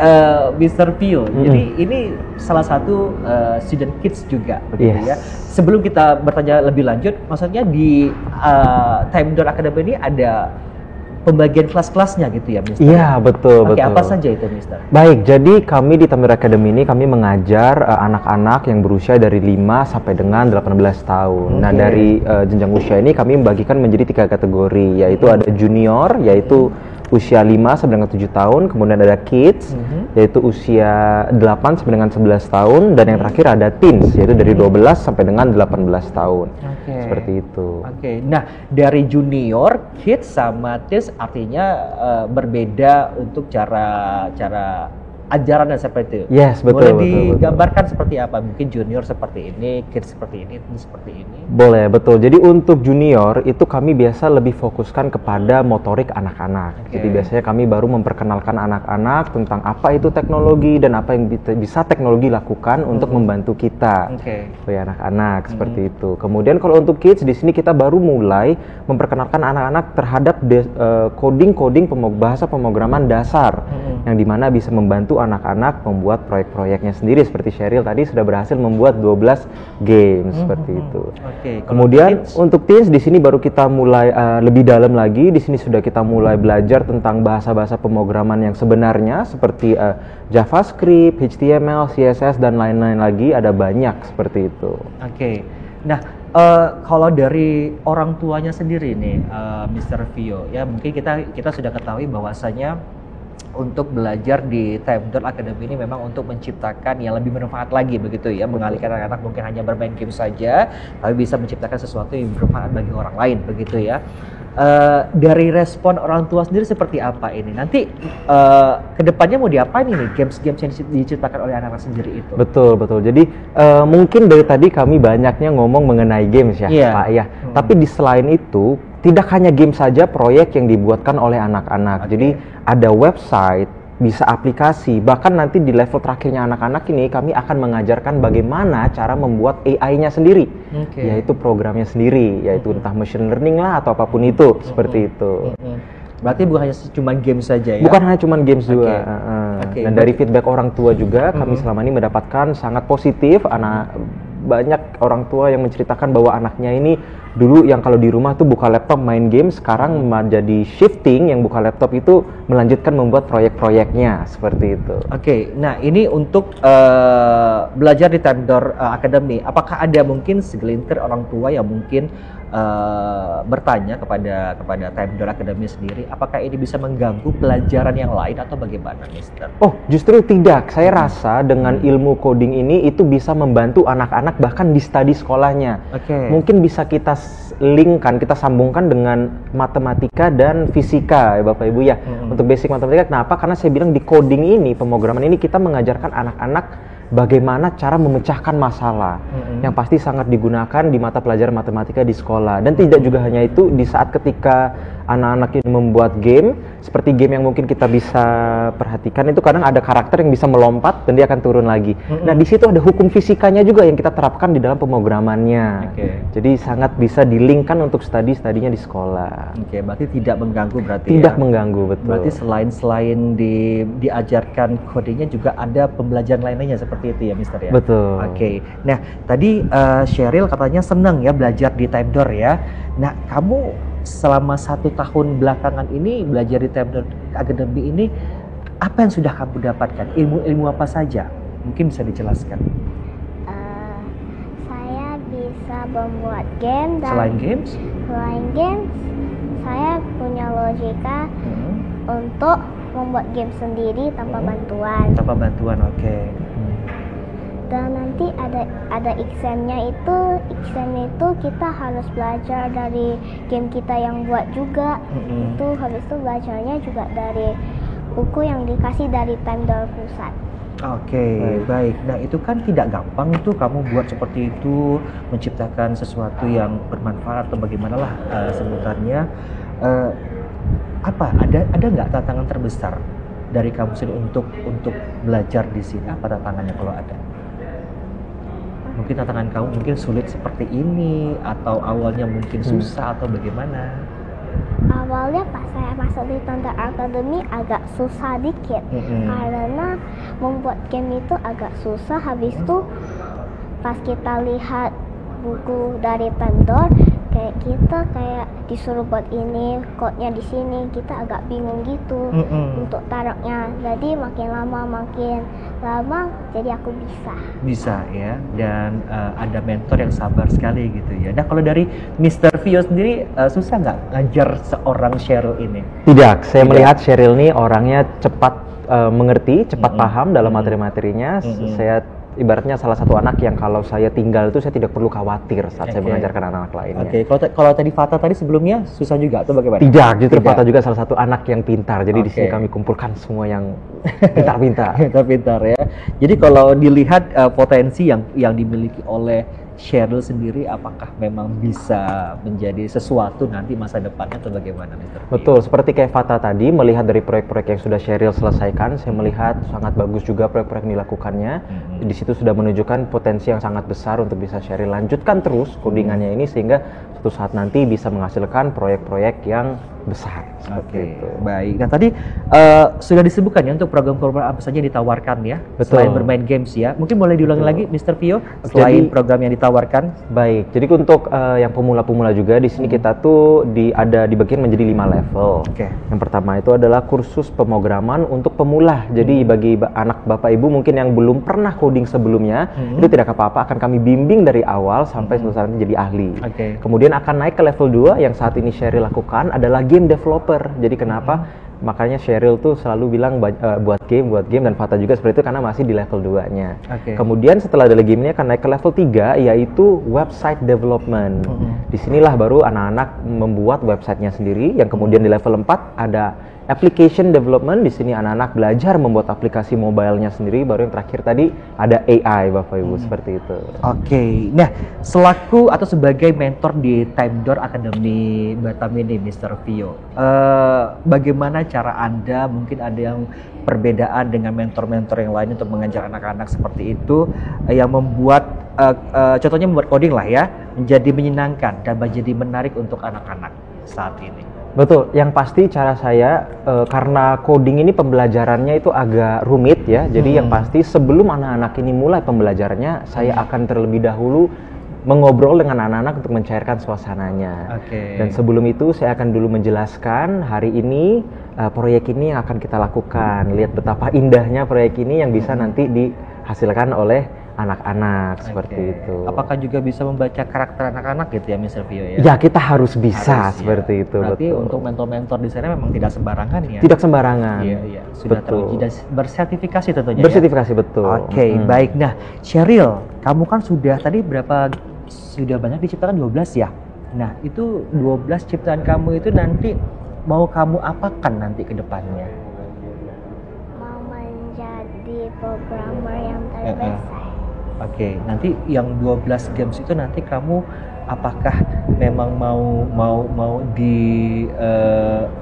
Mr. Vio, jadi ini salah satu student kids juga, begitu Yes. ya. Sebelum kita bertanya lebih lanjut, maksudnya di Time Door Academy ini ada pembagian kelas-kelasnya gitu ya, Mister? Iya, betul, Oke, betul. apa saja itu, Mister? Baik, jadi kami di Time Door Academy ini kami mengajar anak-anak yang berusia dari 5 sampai dengan 18 tahun. Nah, Oke. dari jenjang usia ini kami membagikan menjadi 3 kategori, yaitu ada junior, yaitu usia 5 sampai dengan 7 tahun, kemudian ada kids, yaitu usia 8 sampai dengan 11 tahun, dan yang terakhir ada teens, yaitu dari 12 sampai dengan 18 tahun. Oke. Seperti itu. Oke, nah dari junior, kids sama teens artinya berbeda untuk cara ajarannya seperti itu. Yes, betul. Boleh digambarkan seperti apa? Mungkin junior seperti ini, kids seperti ini, seperti ini. Boleh, betul. Jadi untuk junior itu kami biasa lebih fokuskan kepada motorik anak-anak. Jadi biasanya kami baru memperkenalkan anak-anak tentang apa itu teknologi dan apa yang bisa teknologi lakukan untuk membantu kita. Bagi anak-anak seperti itu. Kemudian kalau untuk kids di sini kita baru mulai memperkenalkan anak-anak terhadap coding bahasa pemrograman dasar yang dimana bisa membantu anak-anak membuat proyek-proyeknya sendiri seperti Sheryl tadi sudah berhasil membuat 12 games seperti itu. Kemudian untuk teens di sini baru kita mulai lebih dalam lagi. Di sini sudah kita mulai belajar tentang bahasa-bahasa pemrograman yang sebenarnya seperti JavaScript, HTML, CSS dan lain-lain lagi, ada banyak seperti itu. Nah, kalau dari orang tuanya sendiri nih, Mr. Vio, ya mungkin kita sudah ketahui bahwasanya untuk belajar di Time Door Academy ini memang untuk menciptakan yang lebih bermanfaat lagi begitu ya, mengalihkan anak-anak mungkin hanya bermain game saja, tapi bisa menciptakan sesuatu yang bermanfaat bagi orang lain begitu ya. Dari respon orang tua sendiri seperti apa ini? Nanti kedepannya mau diapain ini games-games yang diciptakan oleh anak-anak sendiri itu? Betul. Jadi mungkin dari tadi kami banyaknya ngomong mengenai games ya, Pak ya. Tapi di selain itu tidak hanya game saja proyek yang dibuatkan oleh anak-anak. Jadi ada website, bisa aplikasi, bahkan nanti di level terakhirnya anak-anak ini kami akan mengajarkan bagaimana cara membuat AI-nya sendiri, yaitu programnya sendiri, yaitu entah machine learning lah atau apapun itu, seperti itu. Berarti bukan hanya cuma game saja ya? Bukan hanya cuma games juga. Dan dari feedback orang tua juga kami selama ini mendapatkan sangat positif. Banyak orang tua yang menceritakan bahwa anaknya ini dulu yang kalau di rumah tuh buka laptop main game, sekarang menjadi shifting yang buka laptop itu melanjutkan membuat proyek-proyeknya seperti itu. Nah ini untuk belajar di Time Door Academy, apakah ada mungkin segelintir orang tua yang mungkin bertanya kepada Time Door Academy sendiri, apakah ini bisa mengganggu pelajaran yang lain atau bagaimana, Mister? Oh, justru tidak. Saya rasa dengan ilmu coding ini itu bisa membantu anak-anak bahkan di studi sekolahnya. Mungkin bisa kita linkkan, kita sambungkan dengan matematika dan fisika, ya Bapak Ibu ya. Untuk basic matematika, kenapa? Karena saya bilang di coding ini, pemrograman ini kita mengajarkan anak-anak bagaimana cara memecahkan masalah yang pasti sangat digunakan di mata pelajaran matematika di sekolah. Dan tidak juga hanya itu, di saat ketika anak-anak ini membuat game, seperti game yang mungkin kita bisa perhatikan itu kadang ada karakter yang bisa melompat dan dia akan turun lagi. Nah di situ ada hukum fisikanya juga yang kita terapkan di dalam pemrogramannya. Jadi sangat bisa dilinkkan untuk studinya di sekolah. Berarti tidak mengganggu berarti tidak mengganggu, betul. Berarti selain diajarkan codingnya juga ada pembelajaran lainnya seperti itu ya, Mister ya? Betul. Nah tadi Sheryl katanya senang ya belajar di Time Door ya. Nah kamu selama 1 tahun belakangan ini belajar di Time Door Academy ini, apa yang sudah kamu dapatkan? Ilmu apa saja? Mungkin bisa dijelaskan. Saya bisa membuat game. Dan selain games, saya punya logika untuk membuat game sendiri tanpa bantuan. Dan nanti ada examnya itu kita harus belajar dari game kita yang buat juga. Itu habis itu belajarnya juga dari buku yang dikasih dari Time Door Pusat. Baik. Nah itu kan tidak gampang tuh kamu buat seperti itu, menciptakan sesuatu yang bermanfaat atau bagaimana lah sebutannya. Ada nggak tantangan terbesar dari kamu sendiri untuk belajar di sini? Apa tantangannya kalau ada? Mungkin tantangan kamu mungkin sulit seperti ini, atau awalnya mungkin susah atau bagaimana? Awalnya pas saya masuk di Time Door Academy agak susah dikit, karena membuat game itu agak susah. Habis itu pas kita lihat buku dari Time Door, kita disuruh buat ini, code-nya di sini, kita agak bingung gitu untuk taruhnya. Jadi makin lama jadi aku bisa ya. Dan ada mentor yang sabar sekali gitu ya. Nah kalau dari Mr. Vio sendiri, susah nggak ngajar seorang Sheryl ini? Tidak, saya melihat Sheryl ini orangnya cepat mengerti, cepat paham dalam materi-materinya. Saya ibaratnya salah satu anak yang kalau saya tinggal itu saya tidak perlu khawatir saat saya Oke. mengajarkan anak-anak lainnya. Oke, kalau tadi Fata tadi sebelumnya susah juga atau bagaimana? Tidak, justru Tidak. Fata juga salah satu anak yang pintar. Jadi di sini Oke. kami kumpulkan semua yang pintar-pintar. Pintar ya. Jadi kalau dilihat potensi yang dimiliki oleh Sheryl sendiri, apakah memang bisa menjadi sesuatu nanti masa depannya atau bagaimana, Mr. Pio? Betul, seperti kayak Fata tadi, melihat dari proyek-proyek yang sudah Sheryl selesaikan, saya melihat sangat bagus juga proyek-proyek yang dilakukannya. Di situ sudah menunjukkan potensi yang sangat besar untuk bisa Sheryl lanjutkan terus codingannya ini sehingga suatu saat nanti bisa menghasilkan proyek-proyek yang besar. Seperti itu. Baik. Nah tadi sudah disebutkan ya untuk program-program apa saja yang ditawarkan ya, Betul. selain bermain games ya. Mungkin boleh diulangi lagi, Mr. Pio, selain program yang ditawarkan. Baik, jadi untuk yang pemula-pemula juga di sini kita tuh ada dibagikan menjadi 5 level. Oke. Yang pertama itu adalah kursus pemrograman untuk pemula. Jadi bagi anak bapak ibu mungkin yang belum pernah coding sebelumnya, itu tidak apa-apa, akan kami bimbing dari awal sampai suatu saat jadi ahli. Oke. Kemudian akan naik ke level 2 yang saat ini Sheryl lakukan adalah game developer. Jadi kenapa? Makanya Sheryl tuh selalu bilang buat game dan Fata juga seperti itu karena masih di level 2-nya. Oke. Kemudian setelah dari game ini akan naik ke level 3 yaitu website development. Disinilah baru anak-anak membuat websitenya sendiri. Yang kemudian di level 4 ada application development. Di sini anak-anak belajar membuat aplikasi mobile-nya sendiri. Baru yang terakhir tadi ada AI, Bapak Ibu, seperti itu. Oke, nah selaku atau sebagai mentor di Time Door Academy Batam ini, Mr. Pio, bagaimana cara Anda, mungkin ada yang perbedaan dengan mentor-mentor yang lain untuk mengajar anak-anak seperti itu, yang membuat, contohnya membuat coding lah ya, menjadi menyenangkan dan menjadi menarik untuk anak-anak saat ini? Betul, yang pasti cara saya karena coding ini pembelajarannya itu agak rumit ya. Jadi yang pasti sebelum anak-anak ini mulai pembelajarannya, saya akan terlebih dahulu mengobrol dengan anak-anak untuk mencairkan suasananya. Oke. Dan sebelum itu saya akan dulu menjelaskan hari ini proyek ini yang akan kita lakukan. Lihat betapa indahnya proyek ini yang bisa nanti dihasilkan oleh anak-anak seperti itu. Apakah juga bisa membaca karakter anak-anak gitu ya, Mr. Pio ya? Ya, kita harus bisa Harus, seperti ya. itu. Berarti betul. untuk mentor-mentor di sana memang tidak sembarangan ya? Tidak sembarangan. Iya, iya. Sudah Betul. teruji dan bersertifikasi tentunya ya? Bersertifikasi, betul. Oke, baik. Nah, Sheryl, kamu kan sudah tadi sudah banyak diciptakan 12 ya? Nah, itu 12 ciptaan kamu itu nanti mau kamu apakan nanti ke depannya? Mau menjadi programmer yang terbesar. Oke, nanti yang 12 games itu nanti kamu apakah memang mau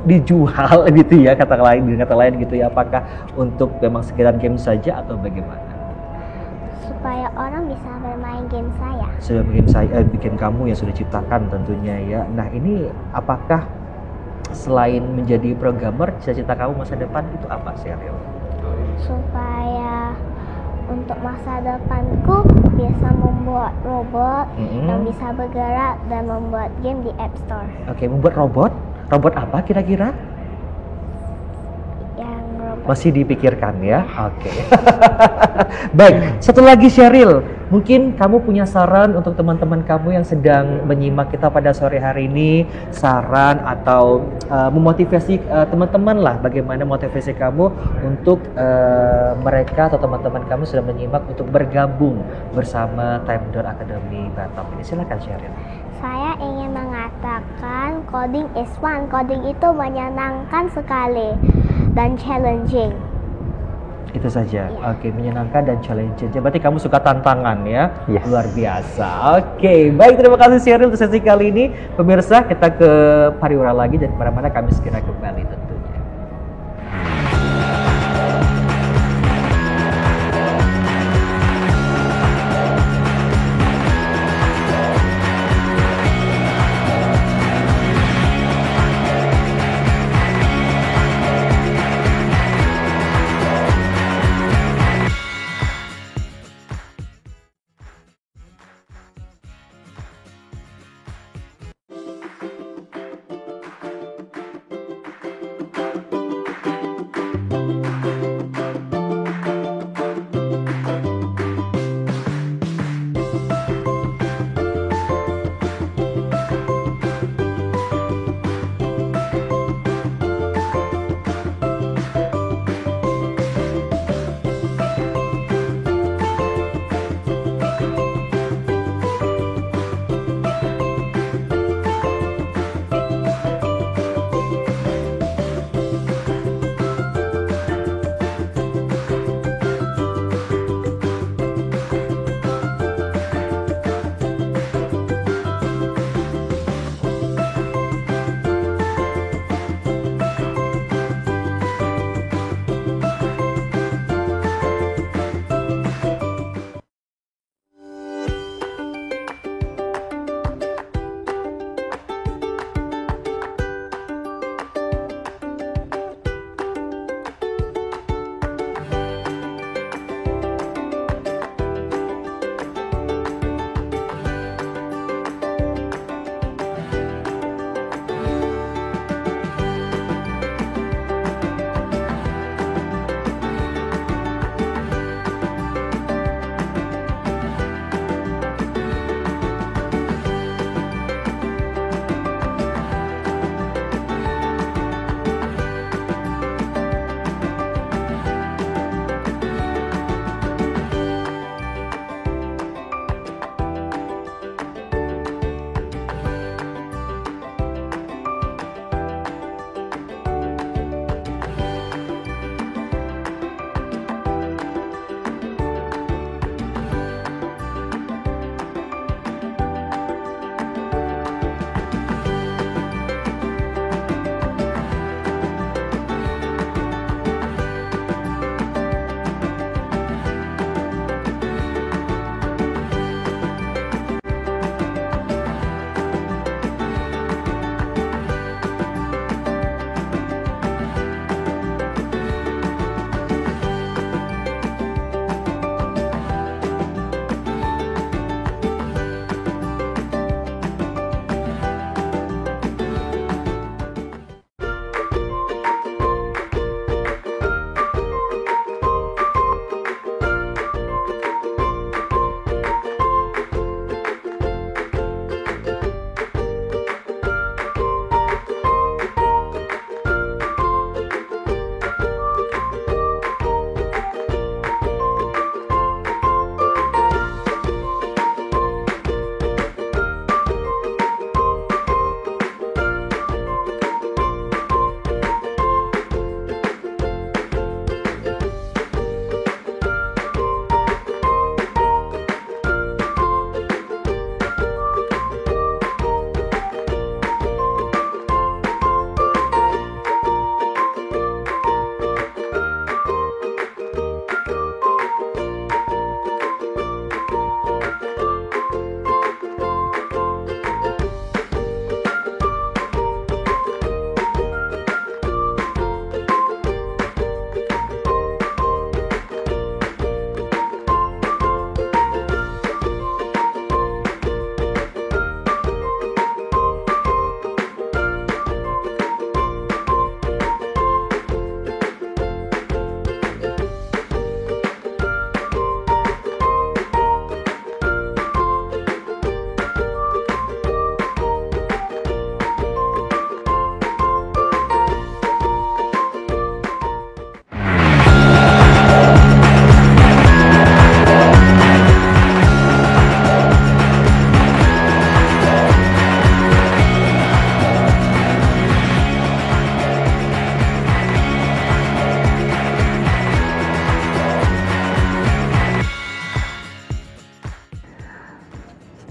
dijual gitu ya, kata lain gitu ya, apakah untuk memang sekedar game saja atau bagaimana? Supaya orang bisa bermain game saya. Sudah bikin kamu yang sudah ciptakan tentunya ya. Nah, ini apakah selain menjadi programmer, cita-cita kamu masa depan itu apa, Sheryl? Supaya untuk masa depanku bisa membuat robot yang bisa bergerak dan membuat game di App Store. Oke, membuat robot? Robot apa kira-kira? Yang robot Masih dipikirkan ya? Oke. Baik, satu lagi Sheryl, mungkin kamu punya saran untuk teman-teman kamu yang sedang menyimak kita pada sore hari ini, saran atau memotivasi teman-teman lah, bagaimana motivasi kamu untuk mereka atau teman-teman kamu sedang menyimak untuk bergabung bersama Time Door Academy Batam ini. Silakan Sheryl. Saya ingin mengatakan coding is fun. Coding itu menyenangkan sekali dan challenging. Itu saja. Oke, menyenangkan dan challenging. Berarti kamu suka tantangan ya? Yes. Luar biasa. Oke, baik, terima kasih Sheryl untuk sesi kali ini. Pemirsa, kita ke pariwara lagi dan kemana-mana, kami segera kembali tentunya.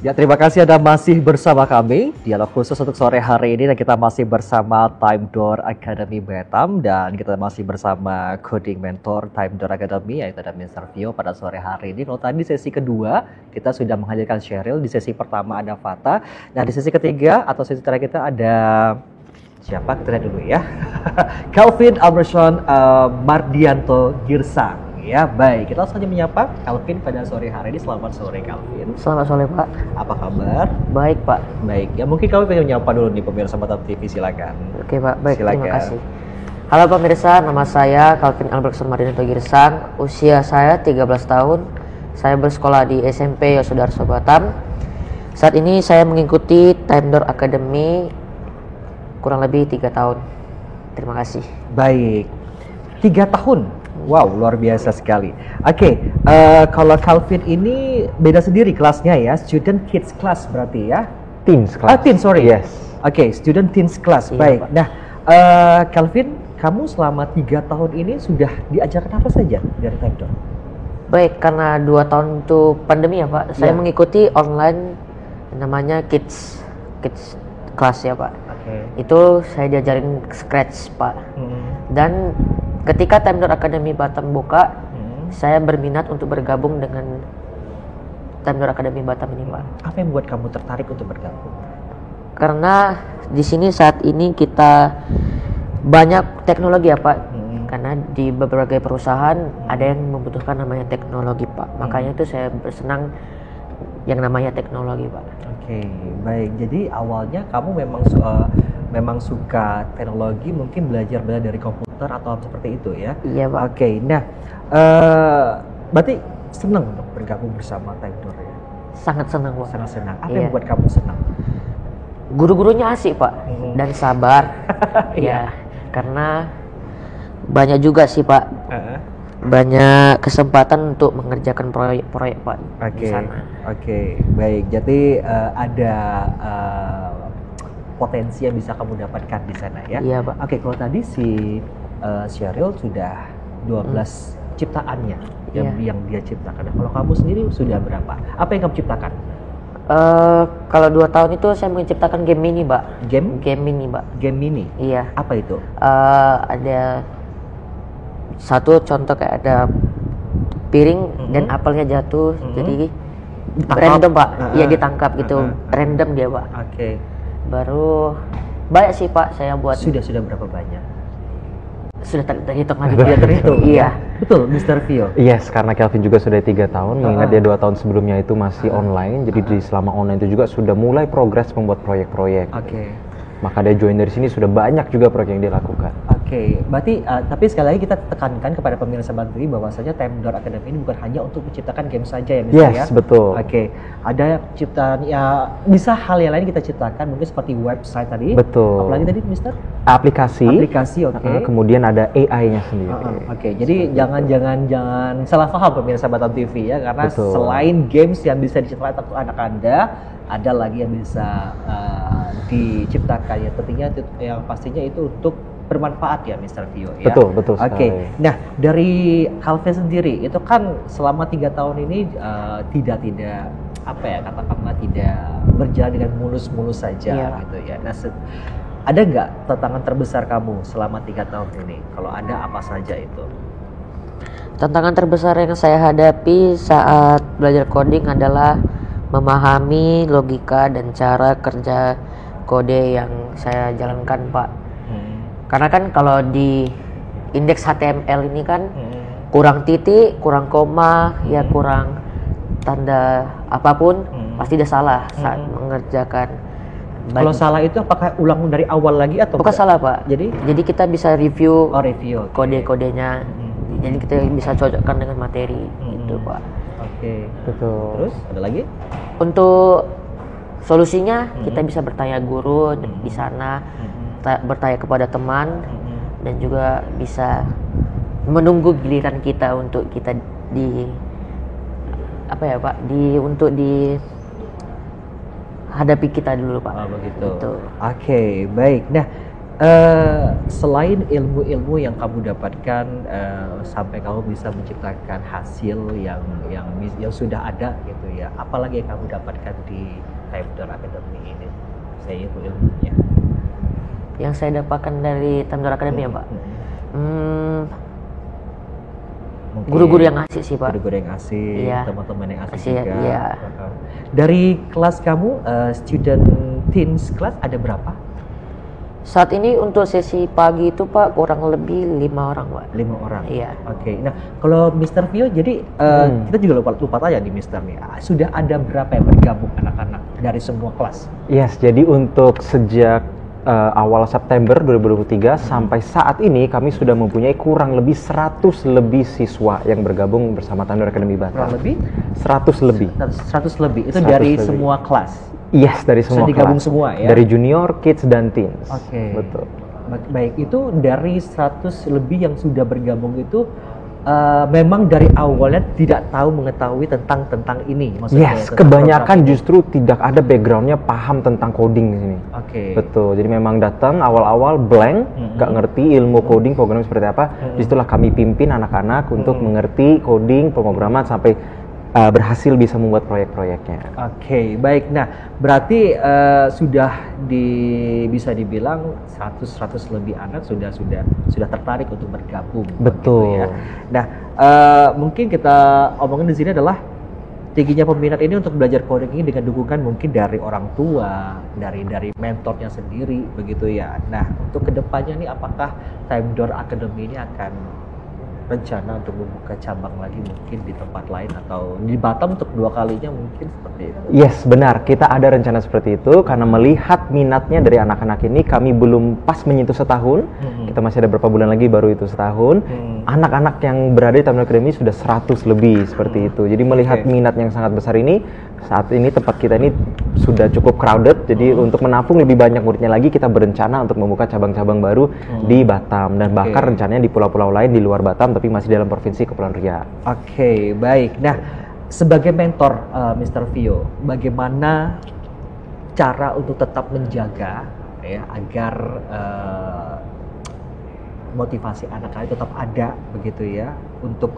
Ya, terima kasih Anda masih bersama kami. Dialog khusus untuk sore hari ini dan kita masih bersama Time Door Academy Batam dan kita masih bersama coding mentor Time Door Academy yaitu ada Mr. Vio pada sore hari ini. Kalau tadi sesi kedua kita sudah menghadirkan Cheryl, di sesi pertama ada Fata. Nah, di sesi ketiga atau sesi terakhir kita ada siapa? Kita lihat dulu ya. Calvin Alberson Mardianto Girsang. Ya, baik. Kita langsung saja menyapa Calvin pada sore hari ini. Selamat sore, Calvin. Selamat sore, Pak. Apa kabar? Baik, Pak. Baik. Ya, mungkin kami pengen menyapa dulu nih pemirsa Batam TV, silakan. Oke, Pak. Baik, Silakan. terima kasih. Halo pemirsa, nama saya Calvin Albertson Mardianto Girsang. Usia saya 13 tahun. Saya bersekolah di SMP Yosudarso Batam. Saat ini saya mengikuti Time Door Academy kurang lebih 3 tahun. Terima kasih. Baik. 3 tahun. Wow, luar biasa sekali. Oke, kalau Calvin ini beda sendiri kelasnya ya, student kids class berarti ya? Teens class. Teen, sorry. Yes. Oke, student teens class. Iya, Baik. Pak. Nah, Calvin, kamu selama 3 tahun ini sudah diajarkan apa saja dari Time Door? Baik, karena 2 tahun itu pandemi ya, Pak. Saya Ya. mengikuti online namanya kids class ya, Pak. Oke. Itu saya diajarin scratch, Pak. Dan ketika Time Door Academy Batam buka, saya berminat untuk bergabung dengan Time Door Academy Batam ini, Pak. Apa yang membuat kamu tertarik untuk bergabung? Karena di sini saat ini kita banyak teknologi ya, Pak. Karena di berbagai perusahaan ada yang membutuhkan namanya teknologi, Pak. Makanya itu saya bersenang yang namanya teknologi, Pak. Oke, baik. Jadi awalnya kamu memang suka teknologi, mungkin belajar dari komputer atau seperti itu ya? Iya, Pak. Oke, nah berarti senang untuk bergabung bersama Time Door ya? Sangat senang, Pak. Sangat senang. Apa Iya. yang membuat kamu senang? Guru-gurunya asik, Pak, dan sabar. Ya, karena banyak juga sih, Pak. Banyak kesempatan untuk mengerjakan proyek-proyek, Pak, di sana. Oke, baik. Jadi ada potensi yang bisa kamu dapatkan di sana ya? Iya, Pak. Oke, kalau tadi si Cheryl sudah 12 ciptaannya yang dia ciptakan. Nah, kalau kamu sendiri sudah berapa? Apa yang kamu ciptakan? Kalau 2 tahun itu saya menciptakan game mini, Pak. Game mini, Pak. Game mini. Iya. Apa itu? Ada satu contoh kayak ada piring dan apelnya jatuh, jadi Ditangkap. random, Pak. Iya, ditangkap gitu, random dia, Pak. Oke. Baru banyak sih, Pak, saya buat. Sudah berapa banyak? Sudah terhitung lagi. Sudah terhitung. Iya. Betul, Mr. Vio. Yes, karena Kelvin juga sudah 3 tahun, mengingat dia 2 tahun sebelumnya itu masih online, jadi selama online itu juga sudah mulai progres membuat proyek-proyek. Oke. Maka dia join dari sini sudah banyak juga proyek yang dia lakukan. Oke, berarti tapi sekali lagi kita tekankan kepada pemirsa Batam TV bahwasanya Time Door Academy ini bukan hanya untuk menciptakan game saja ya, Mister ya. Yes, betul. Oke, ada ciptaan ya, bisa hal yang lain kita ciptakan mungkin seperti website tadi. Betul. Apalagi tadi, Mister? Aplikasi, oke. Kemudian ada AI-nya sendiri. Oke, jadi jangan salah paham pemirsa Batam TV ya, karena Betul. selain games yang bisa diciptakan untuk anak Anda, ada lagi yang bisa diciptakan ya, tentunya yang pastinya itu untuk bermanfaat ya, Mr. Vio ya. Betul sekali. Oke, nah dari Calvin sendiri itu kan selama 3 tahun ini tidak apa ya, katakanlah tidak berjalan dengan mulus-mulus saja gitu ya. Nah, ada nggak tantangan terbesar kamu selama 3 tahun ini? Kalau ada, apa saja itu? Tantangan terbesar yang saya hadapi saat belajar coding adalah memahami logika dan cara kerja kode yang saya jalankan, Pak. Karena kan kalau di indeks HTML ini kan kurang titik, kurang koma, ya kurang tanda apapun pasti dia salah saat mengerjakan. Kalau salah itu apakah ulang dari awal lagi atau bukan enggak? salah, Pak. Jadi kita bisa review review kode-kodenya. Jadi kita bisa cocokkan dengan materi gitu, Pak. Oke. Betul. Terus ada lagi? Untuk solusinya kita bisa bertanya guru di sana, bertanya kepada teman, dan juga bisa menunggu giliran kita untuk kita untuk dihadapi kita dulu, Pak. Oh, begitu. Gitu. Oke, baik. Nah, selain ilmu-ilmu yang kamu dapatkan sampai kamu bisa menciptakan hasil yang sudah ada gitu ya, apalagi yang kamu dapatkan di Time Door Academy ini? Saya itu ilmunya. Yang saya dapatkan dari Time Door Academy ya Pak. Mungkin Guru-guru yang asik sih Pak. Guru-guru yang asik, Iya. teman-teman yang asik Asik, juga. iya. Dari kelas kamu, student teens class ada berapa? Saat ini untuk sesi pagi itu Pak kurang lebih 5 orang Pak. 5 orang. Iya. Oke. Nah, kalau Mr. Vio, jadi kita juga lupa tanya di Mr. nih. Sudah ada berapa yang bergabung anak-anak dari semua kelas? Yes, jadi untuk sejak awal September 2023 sampai saat ini kami sudah mempunyai kurang lebih 100 lebih siswa yang bergabung bersama Time Door Academy Batam. Kurang lebih 100 lebih. 100 lebih. Itu 100 dari lebih. semua kelas. Yes, dari semua digabung kelas. semua ya? Dari junior, kids, dan teens. Oke. Betul. Baik, itu dari 100 lebih yang sudah bergabung itu memang dari awalnya tidak mengetahui tentang ini, maksudnya. Yes, tentang kebanyakan program ini. justru tidak ada backgroundnya paham tentang coding di sini. Oke. Betul, jadi memang datang awal-awal blank, nggak ngerti ilmu coding, programming seperti apa. Disitulah kami pimpin anak-anak untuk mengerti coding, pemrograman sampai berhasil bisa membuat proyek-proyeknya. Oke, baik. Nah, berarti sudah bisa dibilang 100 lebih anak sudah tertarik untuk bergabung. Betul. Begitu ya. Nah, mungkin kita omongin di sini adalah tingginya peminat ini untuk belajar coding ini dengan dukungan mungkin dari orang tua, dari mentornya sendiri, begitu ya. Nah, untuk kedepannya nih, apakah Time Door Academy ini akan rencana untuk membuka cabang lagi mungkin di tempat lain atau di Batam untuk 2 kalinya mungkin seperti itu? Yes, benar. Kita ada rencana seperti itu karena melihat minatnya dari anak-anak ini, kami belum pas menyentuh setahun. Kita masih ada beberapa bulan lagi baru itu setahun. Anak-anak yang berada di Time Door Academy sudah 100 lebih seperti itu. Jadi melihat minat yang sangat besar ini, saat ini tempat kita ini sudah cukup crowded. Jadi untuk menampung lebih banyak muridnya lagi, kita berencana untuk membuka cabang-cabang baru di Batam dan bahkan rencananya di pulau-pulau lain di luar Batam tapi masih dalam provinsi Kepulauan Riau. Oke, baik. Nah, sebagai mentor Mr. Vio, bagaimana cara untuk tetap menjaga ya agar motivasi anak-anak tetap ada begitu ya untuk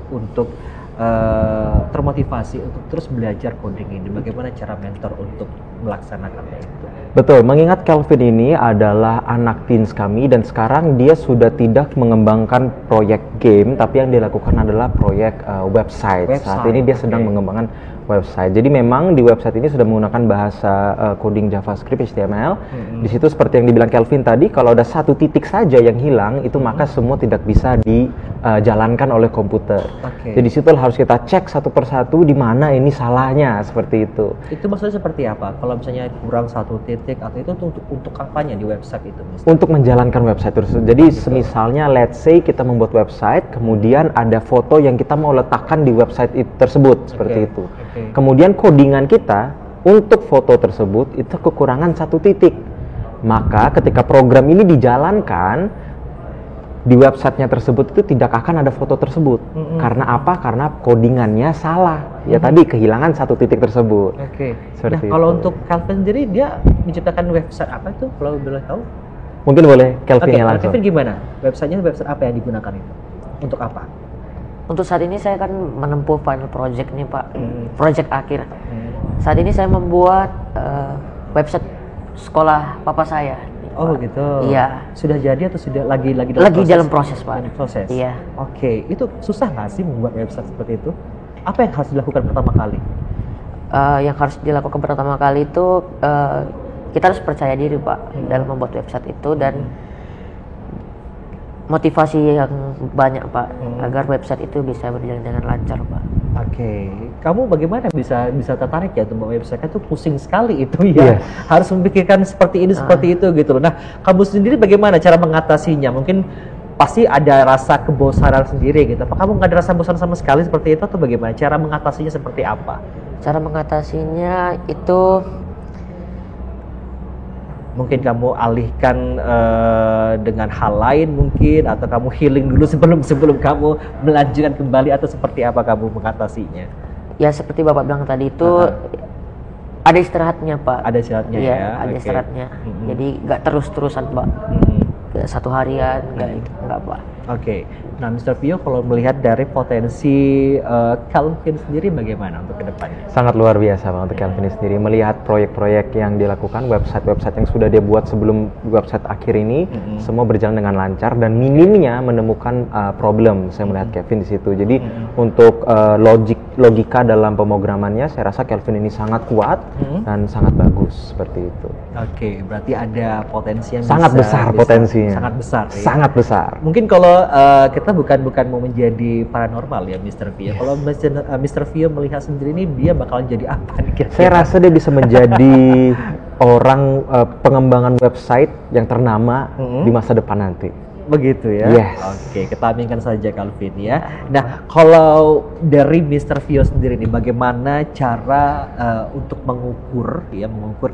termotivasi untuk terus belajar coding ini? Bagaimana cara mentor untuk melaksanakannya itu? Betul, mengingat Kelvin ini adalah anak teens kami dan sekarang dia sudah tidak mengembangkan proyek game, tapi yang dilakukan adalah proyek website. Saat ini dia sedang mengembangkan website. Jadi memang di website ini sudah menggunakan bahasa coding JavaScript, HTML. Di situ seperti yang dibilang Kelvin tadi, kalau ada satu titik saja yang hilang, itu maka semua tidak bisa dijalankan oleh komputer. Jadi di situ harus kita cek satu persatu di mana ini salahnya, seperti itu. Itu maksudnya seperti apa? Kalau misalnya kurang satu titik atau itu untuk apanya di website itu? Untuk menjalankan website tersebut. Jadi misalnya let's say kita membuat website, kemudian ada foto yang kita mau letakkan di website tersebut, seperti itu. Kemudian codingan kita untuk foto tersebut itu kekurangan satu titik. Maka ketika program ini dijalankan di websitenya tersebut itu tidak akan ada foto tersebut. Karena apa? Karena codingannya salah. Ya tadi kehilangan satu titik tersebut. Nah, kalau untuk Kelvin sendiri dia menciptakan website apa itu? Kalau boleh tahu? Mungkin boleh Kelvin langsung. Kelvin gimana? Websitenya website apa yang digunakan itu? Untuk apa? Untuk saat ini saya kan menempuh final project nih Pak, project akhir. Saat ini saya membuat website sekolah papa saya. Oh gitu. Iya. Sudah jadi atau sudah lagi dalam proses Pak? Proses. Iya. Oke, itu susah nggak sih membuat website seperti itu? Apa yang harus dilakukan pertama kali? Yang harus dilakukan pertama kali itu kita harus percaya diri Pak dalam membuat website itu dan motivasi yang banyak Pak agar website itu bisa berjalan dengan lancar Pak. Oke, kamu bagaimana bisa tertarik ya untuk membuat website? Kan itu pusing sekali itu ya. Harus memikirkan seperti ini seperti itu gitu loh. Nah, kamu sendiri bagaimana cara mengatasinya? Mungkin pasti ada rasa kebosanan sendiri gitu. Apa kamu nggak ada rasa bosan sama sekali seperti itu atau bagaimana? Cara mengatasinya seperti apa? Cara mengatasinya itu mungkin kamu alihkan dengan hal lain mungkin, atau kamu healing dulu sebelum kamu melanjutkan kembali, atau seperti apa kamu mengatasinya? Ya seperti Bapak bilang tadi itu ada istirahatnya Pak. Ada istirahatnya ya? Ya? Ada istirahatnya. Jadi nggak terus-terusan Pak. 1 harian, enggak Pak. Oke. Nah, Mr. Vio, kalau melihat dari potensi Calvin sendiri bagaimana untuk kedepannya? Sangat luar biasa Pak untuk Calvin sendiri. Melihat proyek-proyek yang dilakukan, website-website yang sudah dia buat sebelum website akhir ini, semua berjalan dengan lancar dan minimnya menemukan problem. Saya melihat Kevin di situ. Jadi untuk logika dalam pemrogramannya, saya rasa Calvin ini sangat kuat dan sangat bagus seperti itu. Oke, berarti ada potensi yang Sangat besar potensinya. Sangat besar. Ya? Sangat besar. Mungkin kalau kita bukan mau menjadi paranormal ya, Mr. Vio. Kalau Mr. Vio melihat sendiri ini, dia bakalan jadi apa nih kira-kira? Saya rasa dia bisa menjadi orang pengembangan website yang ternama di masa depan nanti. Begitu ya? Yes. Oke, kita aminkan saja Calvin ya. Nah, kalau dari Mr. Vio sendiri nih, bagaimana cara untuk mengukur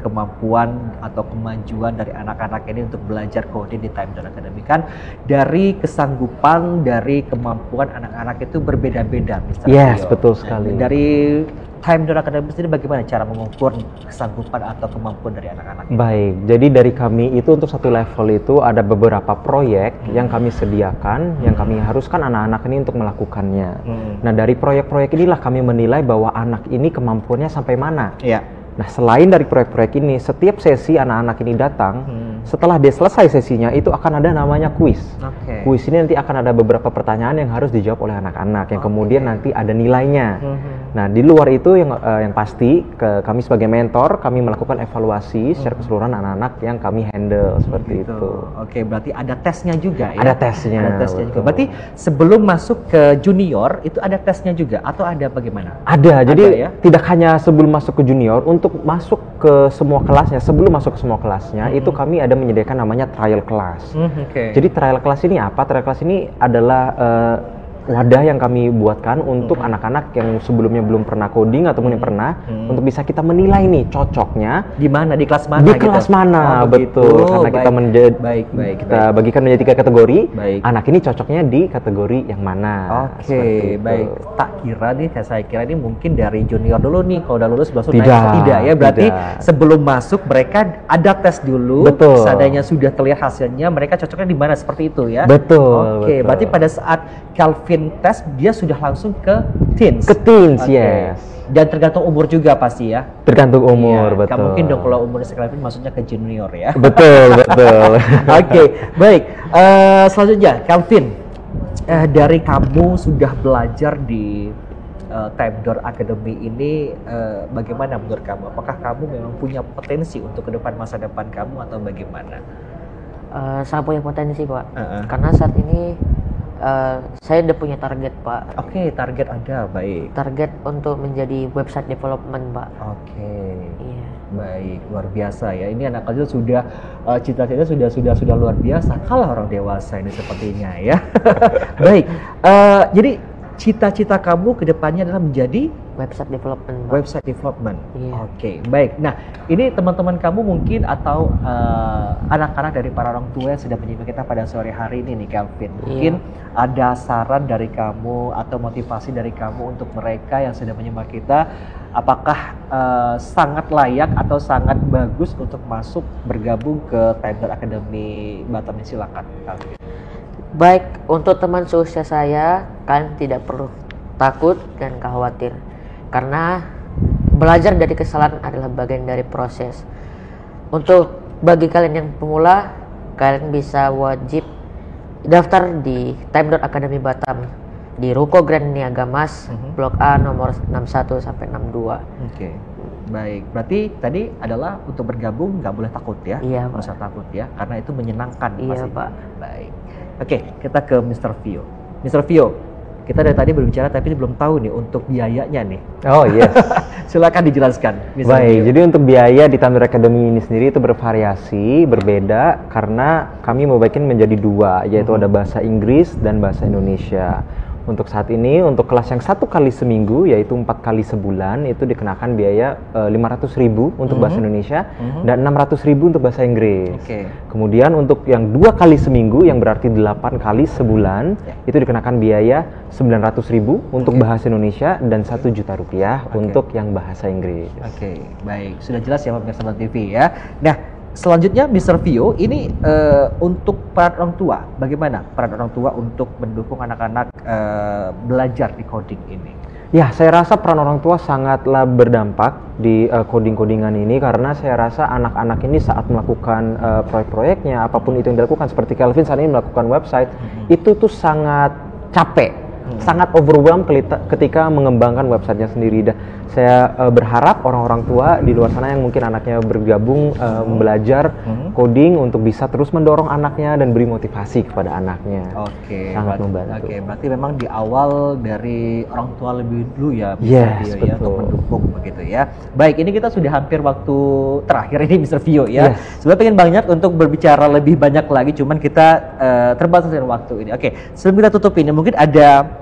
kemampuan atau kemajuan dari anak-anak ini untuk belajar coding di Time Zone Academy? Kan dari kesanggupan, dari kemampuan anak-anak itu berbeda-beda, Mr. Yes, Vio. betul sekali. Dari Time Zone Academy sendiri bagaimana cara mengukur kesanggupan atau kemampuan dari anak-anak ini? Baik, jadi dari kami itu untuk satu level itu ada beberapa proyek yang kami sediakan, yang kami haruskan anak-anak ini untuk melakukannya. Nah, dari proyek-proyek inilah kami menilai bahwa anak ini kemampuannya sampai mana. Iya. Nah, selain dari proyek-proyek ini, setiap sesi anak-anak ini datang, setelah dia selesai sesinya, itu akan ada namanya kuis. Oke. Kuis ini nanti akan ada beberapa pertanyaan yang harus dijawab oleh anak-anak, yang kemudian nanti ada nilainya. Nah, di luar itu yang pasti, kami sebagai mentor, kami melakukan evaluasi secara keseluruhan anak-anak yang kami handle seperti itu. Oke, berarti ada tesnya juga ya? Ada tesnya. Ada tesnya juga. betul. Berarti sebelum masuk ke junior, itu ada tesnya juga? Atau ada bagaimana? Ada, jadi ya? tidak hanya sebelum masuk ke junior, untuk masuk ke semua kelasnya, sebelum masuk ke semua kelasnya, itu kami ada menyediakan namanya trial class. Oke. Jadi trial class ini apa? Trial class ini adalah wadah yang kami buatkan untuk anak-anak yang sebelumnya belum pernah coding ataupun yang pernah, untuk bisa kita menilai nih cocoknya Di mana? Di kelas mana? di gitu? kelas mana, Oh, begitu. betul. Karena kita Baik. bagikan menjadi 3 kategori. Baik. Anak ini cocoknya di kategori yang mana? Seperti Oke, itu. baik. Tak kira nih, saya kira ini mungkin dari junior dulu nih. Kalau udah lulus langsung Tidak, naik. Tidak ya, berarti tidak. sebelum masuk mereka ada tes dulu. Betul. Seandainya sudah terlihat hasilnya, mereka cocoknya di mana, seperti itu ya? Betul, Oke, betul. berarti pada saat Calvin tes, dia sudah langsung ke teens. Ke teens, Oke. yes. Dan tergantung umur juga pasti ya. Tergantung umur, Iya, betul. nggak mungkin dong kalau umurnya Calvin maksudnya ke junior ya. Betul, betul. Oke, baik. Selanjutnya, Calvin, dari kamu sudah belajar di Time Door Academy ini, bagaimana menurut kamu? Apakah kamu memang punya potensi untuk ke depan masa depan kamu atau bagaimana? Saya punya potensi Pak, Heeh. karena saat ini saya udah punya target Pak. Oke, target ada, baik. Target untuk menjadi website development Pak. Oke. Iya. Baik, luar biasa ya. Ini anak kecil sudah cita-cita sudah luar biasa. Kalah orang dewasa ini sepertinya ya. Baik, jadi cita-cita kamu ke depannya adalah menjadi Website development Pak. website development. Iya. Oke, baik. Nah, ini teman-teman kamu mungkin atau anak-anak dari para orang tua yang sudah menyimak kita pada sore hari ini nih, Calvin. Mungkin ada saran dari kamu atau motivasi dari kamu untuk mereka yang sudah menyimak kita, apakah sangat layak atau sangat bagus untuk masuk bergabung ke Time Door Academy Batam ini? Silakan, Calvin. Baik, untuk teman seusia saya, kalian tidak perlu takut dan khawatir. Karena belajar dari kesalahan adalah bagian dari proses. Untuk bagi kalian yang pemula, kalian bisa wajib daftar di Time Door Academy Batam di Ruko Grand Niaga Mas, Blok A nomor 61 sampai 62. Oke. Baik, berarti tadi adalah untuk bergabung nggak boleh takut ya? Iya, Nggak usah takut ya, karena itu menyenangkan. Iya, pastinya. Pak. Baik. Oke, kita ke Mr. Vio. Mr. Vio, kita dari tadi berbicara tapi belum tahu nih untuk biayanya nih. Oh yes. Silakan dijelaskan, Mr. Baik, Vio. jadi untuk biaya di Time Door Academy ini sendiri itu bervariasi, berbeda karena kami membagikan menjadi 2, yaitu ada bahasa Inggris dan bahasa Indonesia. Untuk saat ini, untuk kelas yang 1 kali seminggu, yaitu 4 kali sebulan, itu dikenakan biaya 500.000 untuk bahasa Indonesia dan 600.000 untuk bahasa Inggris. Oke. Kemudian untuk yang 2 kali seminggu, yang berarti 8 kali sebulan, itu dikenakan biaya 900.000 untuk bahasa Indonesia dan 1 juta rupiah untuk yang bahasa Inggris. Oke, baik. Sudah jelas ya pemirsa Batam TV ya. Nah, selanjutnya Mr. Vio, ini untuk peran orang tua, bagaimana peran orang tua untuk mendukung anak-anak belajar di coding ini? Ya, saya rasa peran orang tua sangatlah berdampak di coding-codingan ini, karena saya rasa anak-anak ini saat melakukan proyek-proyeknya, apapun itu yang dilakukan, seperti Kelvin saat ini melakukan website, itu tuh sangat capek, sangat overwhelmed ketika mengembangkan websitenya sendiri. Dan saya berharap orang-orang tua di luar sana yang mungkin anaknya bergabung belajar coding untuk bisa terus mendorong anaknya dan beri motivasi kepada anaknya. Oke, sangat membantu. Oke, berarti memang di awal dari orang tua lebih dulu ya, Yes, Vio, ya, untuk betul. mendukung begitu ya. Baik, ini kita sudah hampir waktu terakhir ini Mr. Vio ya. Yes. Sebenarnya pengen banyak untuk berbicara lebih banyak lagi, cuman kita terbatas dengan waktu ini. Oke, sebelum kita tutup ini mungkin ada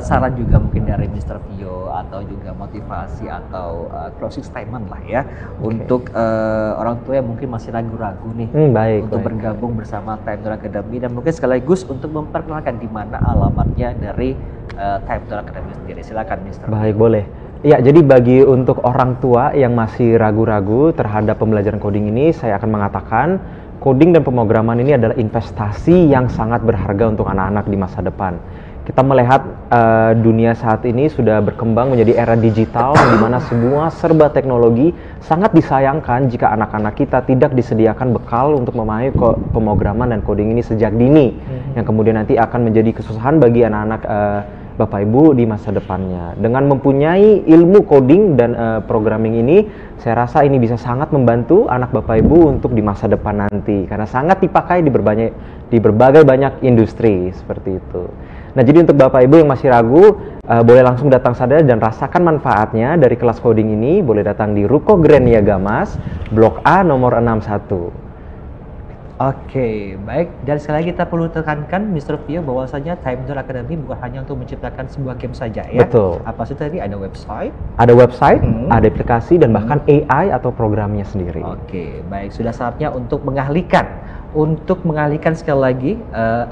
saran juga mungkin dari Mr. Vio atau juga motivasi atau closing statement lah ya untuk orang tua yang mungkin masih ragu-ragu nih untuk bergabung bersama Time Door Academy, dan mungkin sekaligus untuk memperkenalkan di mana alamatnya dari Time Door Academy sendiri. Silakan Mr. Baik, boleh. Ya, jadi bagi untuk orang tua yang masih ragu-ragu terhadap pembelajaran coding ini, saya akan mengatakan coding dan pemrograman ini adalah investasi yang sangat berharga untuk anak-anak di masa depan. Kita melihat dunia saat ini sudah berkembang menjadi era digital, di mana semua serba teknologi. Sangat disayangkan jika anak-anak kita tidak disediakan bekal untuk memahami pemrograman dan coding ini sejak dini, yang kemudian nanti akan menjadi kesusahan bagi anak-anak Bapak Ibu di masa depannya. Dengan mempunyai ilmu coding dan programming ini, saya rasa ini bisa sangat membantu anak Bapak Ibu untuk di masa depan nanti, karena sangat dipakai di berbagai banyak industri seperti itu. Nah, jadi untuk Bapak Ibu yang masih ragu, boleh langsung datang saja dan rasakan manfaatnya dari kelas coding ini. Boleh datang di Ruko Grand Niaga Mas, Blok A nomor 61. Oke, baik. Dan sekali lagi kita perlu tekankan Mr. Vio bahwasanya Time Door Academy bukan hanya untuk menciptakan sebuah game saja ya. Betul. Apa sih tadi, ada website? Ada website, ada aplikasi, dan bahkan AI atau programnya sendiri. Oke, baik. Sudah saatnya untuk mengalihkan sekali lagi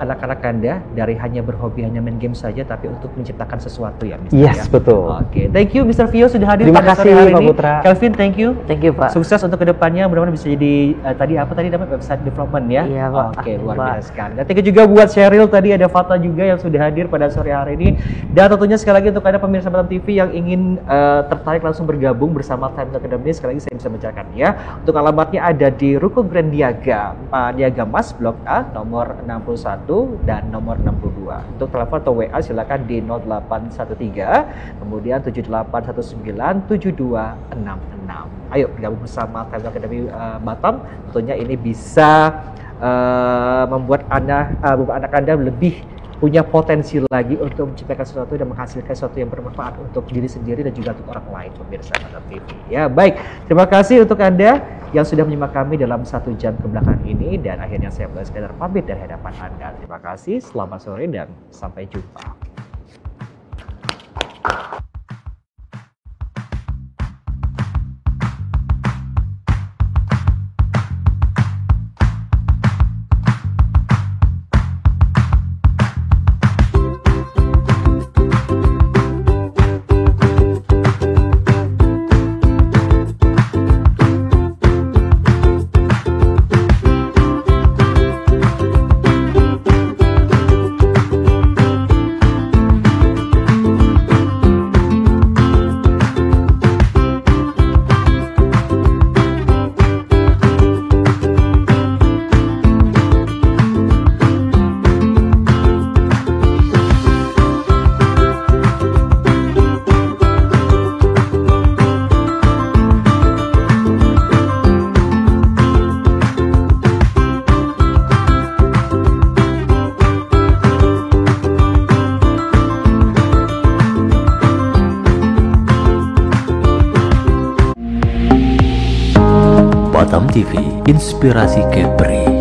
anak-anak Anda dari hanya berhobi, hanya main game saja, tapi untuk menciptakan sesuatu ya, Mr. Yes, ya? betul. Oke, thank you Mr. Vio sudah hadir Terima pada kasih, sore hari Pak ini. Putra. Kelvin, thank you. Thank you, Pak. Sukses untuk kedepannya, mudah-mudahan bisa jadi tadi namanya website development ya. Iya, Pak. Oke, luar Pak. biasa sekali. Dan thank you juga buat Cheryl, tadi ada Fata juga yang sudah hadir pada sore hari ini. Dan tentunya sekali lagi untuk Anda pemirsa Batam TV yang ingin tertarik langsung bergabung bersama Time Door Academy, sekali lagi saya bisa menceritakan ya. Untuk alamatnya ada di Ruko Grand Niaga Mas, Blok A nomor 61 dan nomor 62. Untuk telepon atau WA silakan di 0813 kemudian 78197266. Ayo bergabung bersama Time Door Academy Batam. Tentunya ini bisa membuat anak Anda lebih punya potensi lagi untuk menciptakan sesuatu dan menghasilkan sesuatu yang bermanfaat untuk diri sendiri dan juga untuk orang lain, pemirsa Batam TV. Ya, baik. Terima kasih untuk Anda yang sudah menyimak kami dalam 1 jam kebelakang ini, dan akhirnya saya boleh sekadar pamit dari hadapan Anda. Terima kasih, selamat sore dan sampai jumpa. Batam TV, inspirasi Kepri.